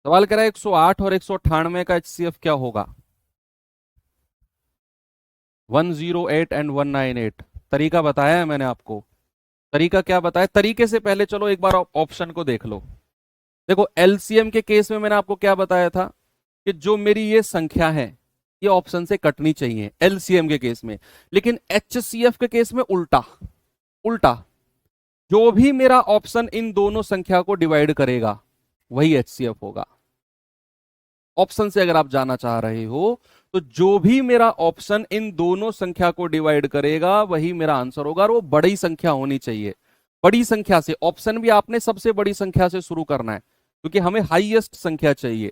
सवाल कह रहा है 108 और 198 का एचसीएफ क्या होगा? 108 एंड 198। तरीका बताया है मैंने आपको। तरीका क्या बताया? तरीके से पहले चलो एक बार ऑप्शन को देख लो। देखो एलसीएम के केस में मैंने आपको क्या बताया था कि जो मेरी ये संख्या है ये ऑप्शन से कटनी चाहिए एलसीएम के केस में। लेकिन एचसीएफ के केस में उल्टा। उल्टा, जो भी मेरा ऑप्शन इन दोनों संख्या को डिवाइड करेगा वही एचसीएफ होगा। ऑप्शन से अगर आप जाना चाह रहे हो तो जो भी मेरा ऑप्शन इन दोनों संख्या को डिवाइड करेगा वही मेरा आंसर होगा, और वो बड़ी संख्या होनी चाहिए। बड़ी संख्या से ऑप्शन भी आपने सबसे बड़ी संख्या से शुरू करना है, क्योंकि हमें हाईएस्ट संख्या चाहिए।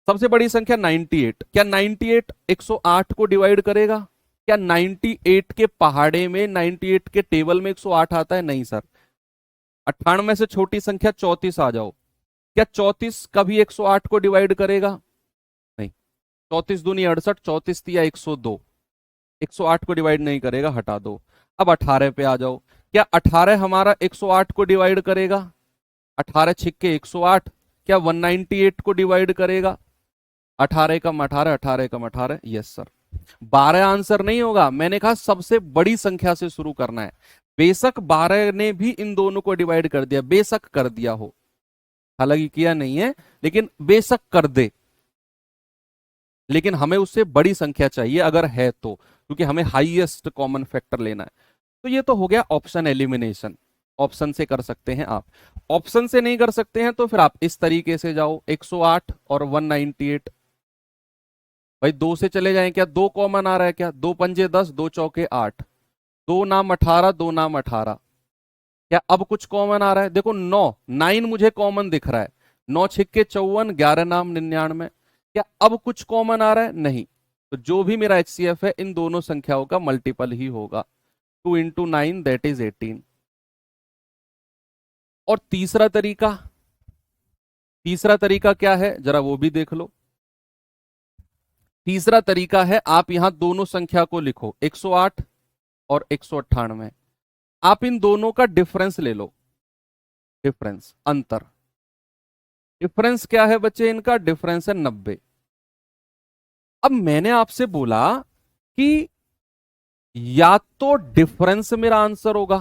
सबसे बड़ी संख्या 98। क्या 98 108 को डिवाइड करेगा? क्या 98 के पहाड़े में, 98 के टेबल में 108 आता है? नहीं सर। 98 से छोटी संख्या 34 आ जाओ। क्या 34 कभी 108 को डिवाइड करेगा? नहीं। 34 दूनी 68, 34 तिया 102, 108 को डिवाइड नहीं करेगा, हटा दो। अब 18 पे आ जाओ। क्या 18 हमारा 108 को डिवाइड करेगा? 18 छिक्के 108। क्या 198 को डिवाइड करेगा? 18 कम 18, 18 कम 18, यस सर। 12 आंसर नहीं होगा, मैंने कहा सबसे बड़ी संख्या से शुरू करना है। बेशक 12 ने भी इन दोनों को डिवाइड कर दिया, बेशक कर दिया हो, हालांकि किया नहीं है, लेकिन बेशक कर दे, लेकिन हमें उससे बड़ी संख्या चाहिए अगर है तो, क्योंकि हमें हाईएस्ट कॉमन फैक्टर लेना है। तो ये तो हो गया ऑप्शन एलिमिनेशन। ऑप्शन से कर सकते हैं आप। ऑप्शन से नहीं कर सकते हैं तो फिर आप इस तरीके से जाओ, 108 और 198। भाई दो से चले जाएं, क्या दो कॉमन आ रहा है? क्या दो पंजे 10, दो चौके 8, दो नाम 18, दो नाम 18। क्या अब कुछ कॉमन आ रहा है? देखो 9 मुझे कॉमन दिख रहा है, 9 6 54, 11 नाम 99। क्या अब कुछ कॉमन आ रहा है? नहीं। तो जो भी मेरा HCF है इन दोनों संख्याओं का मल्टीपल ही होगा। 2 × 9 दैट इज 18। और तीसरा तरीका क्या है, जरा वो भी देख लो। तीसरा तरीका है, आप यहां दोनों संख्या को लिखो, 108 और 198। आप इन दोनों का डिफरेंस ले लो। डिफरेंस, अंतर। डिफरेंस क्या है बच्चे? इनका डिफरेंस है 90। अब मैंने आपसे बोला कि या तो डिफरेंस मेरा आंसर होगा,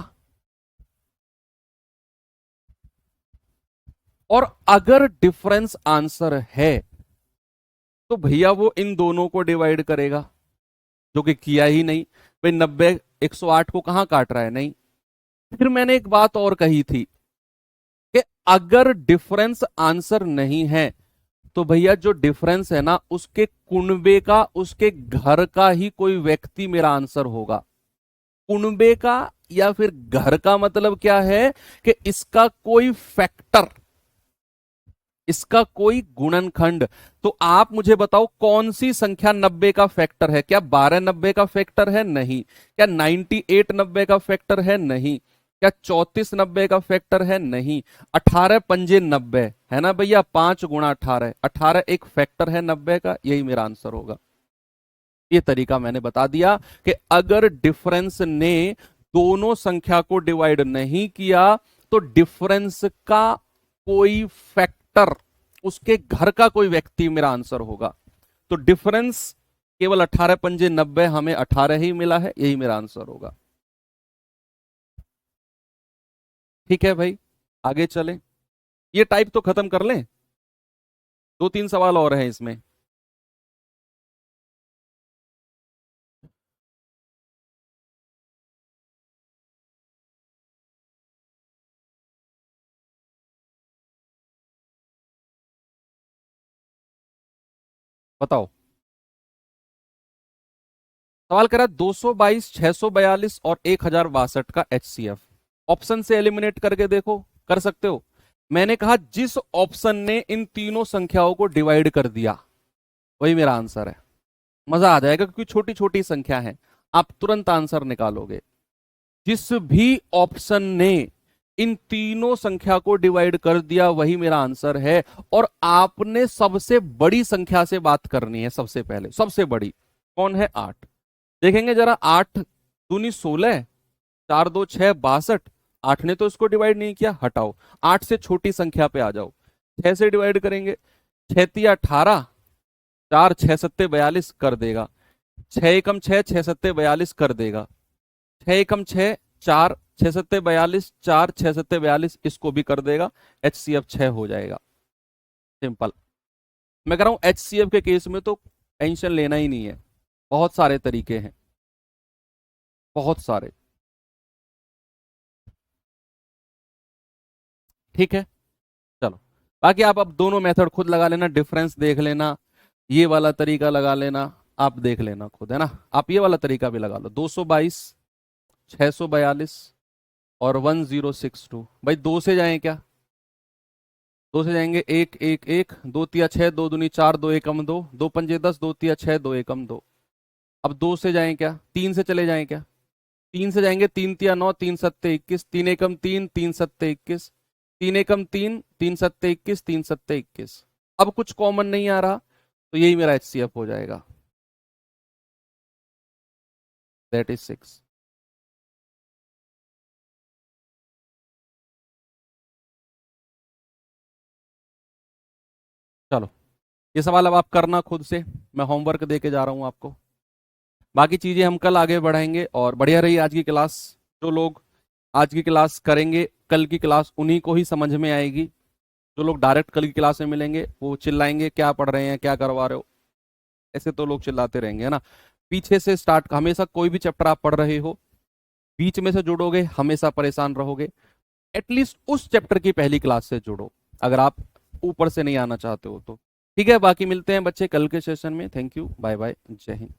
और अगर डिफरेंस आंसर है तो भैया वो इन दोनों को डिवाइड करेगा, जो कि किया ही नहीं। भाई 90 108 को कहां काट रहा है? नहीं। फिर मैंने एक बात और कही थी कि अगर डिफरेंस आंसर नहीं है तो भैया जो डिफरेंस है ना, उसके कुनबे का, उसके घर का ही कोई व्यक्ति मेरा आंसर होगा। कुनबे का या फिर घर का मतलब क्या है कि इसका कोई फैक्टर, इसका कोई गुणनखंड। तो आप मुझे बताओ कौन सी संख्या 90 का फैक्टर है? क्या 12 90 का फैक्टर है? नहीं। क्या 98 90 का फैक्टर है? नहीं। क्या 34 90 का फैक्टर है? नहीं। 18 पंजे 90 है ना भैया, 5 × 18, 18 एक फैक्टर है 90 का, यही मेरा आंसर होगा। ये तरीका मैंने बता दिया कि अगर डिफरेंस ने दोनों संख्या को डिवाइड नहीं किया तो डिफरेंस का कोई फैक्टर, उसके घर का कोई व्यक्ति मेरा आंसर होगा। तो डिफरेंस केवल 18 पंजे 90, हमें 18 ही मिला है, यही मेरा आंसर होगा। ठीक है भाई, आगे चलें। ये टाइप तो खत्म कर लें, 2 3 सवाल और हैं इसमें। बताओ। सवाल कह रहा है 222, 642 और 1062 का HCF। ऑप्शन से एलिमिनेट करके देखो, कर सकते हो। मैंने कहा जिस ऑप्शन ने इन तीनों संख्याओं को डिवाइड कर दिया वही मेरा आंसर है। मजा आ जाएगा क्योंकि छोटी छोटी संख्या है, आप तुरंत आंसर निकालोगे। जिस भी ऑप्शन ने इन तीनों संख्या को डिवाइड कर दिया वही मेरा आंसर है। और आपने सबसे बड़ी संख्या से बात करनी है सबसे पहले। सबसे बड़ी कौन है? 8। देखेंगे जरा, 8 दूनी 16, 4 2 6 62। 8 ने तो इसको डिवाइड नहीं किया, हटाओ। 8 से छोटी संख्या पे आ जाओ, 6 से डिवाइड करेंगे, 6 तिया 18, 4 6 सत्ते 42 कर देगा। 6 एकम 6, 6 सत्ते 42 कर देगा। 6 एकम 6, 4 6 सत्ते 42, 4 6 सत्ते 42 इसको भी कर देगा। HCF 6 हो जाएगा। सिंपल। मैं कह रहा हूं HCF के केस में तो टेंशन लेना ही नहीं है, बहुत सारे तरीके हैं, बहुत सारे। ठीक है, चलो। बाकी आप अब दोनों मेथड खुद लगा लेना, डिफरेंस देख लेना, ये वाला तरीका लगा लेना, आप देख लेना खुद, है ना। आप ये वाला तरीका भी लगा लो, 222, 642 और 1062। भाई दो से जाएं क्या? दो से जाएंगे, एक एक एक, 2 तिया 6, 2 दूनी 4, 2 एकम 2, 2 पंजे 10, 2 तिया 6, 2 एकम 2। अब दो से जाएं क्या? 3 से चले जाएं क्या? 3 से जाएंगे, 3 तिया 9, 3 सत्ते 21, 3 एकम 3, 3 सत्ते 21, 3 एकम 3, 3 सत्ते 21, 3 सत्ते 21। अब कुछ कॉमन नहीं आ रहा, तो यही मेरा HCF हो जाएगा, दैट इज 6। चलो, ये सवाल अब आप करना खुद से, मैं होमवर्क दे के जा रहा हूं आपको। बाकी चीजें हम कल आगे बढ़ाएंगे। और बढ़िया रही आज की क्लास। जो लोग आज की क्लास करेंगे कल की क्लास उन्हीं को ही समझ में आएगी। जो लोग डायरेक्ट कल की क्लास में मिलेंगे वो चिल्लाएंगे क्या पढ़ रहे हैं, क्या करवा रहे हो। ऐसे तो लोग चिल्लाते रहेंगे, है ना। पीछे से स्टार्ट, हमेशा कोई भी चैप्टर आप पढ़ रहे हो बीच में से जुड़ोगे हमेशा परेशान रहोगे। एटलीस्ट उस चैप्टर की पहली क्लास से जुड़ो, अगर आप ऊपर से नहीं आना चाहते हो तो। ठीक है, बाकी मिलते हैं बच्चे कल के सेशन में। थैंक यू, बाय बाय, जय हिंद।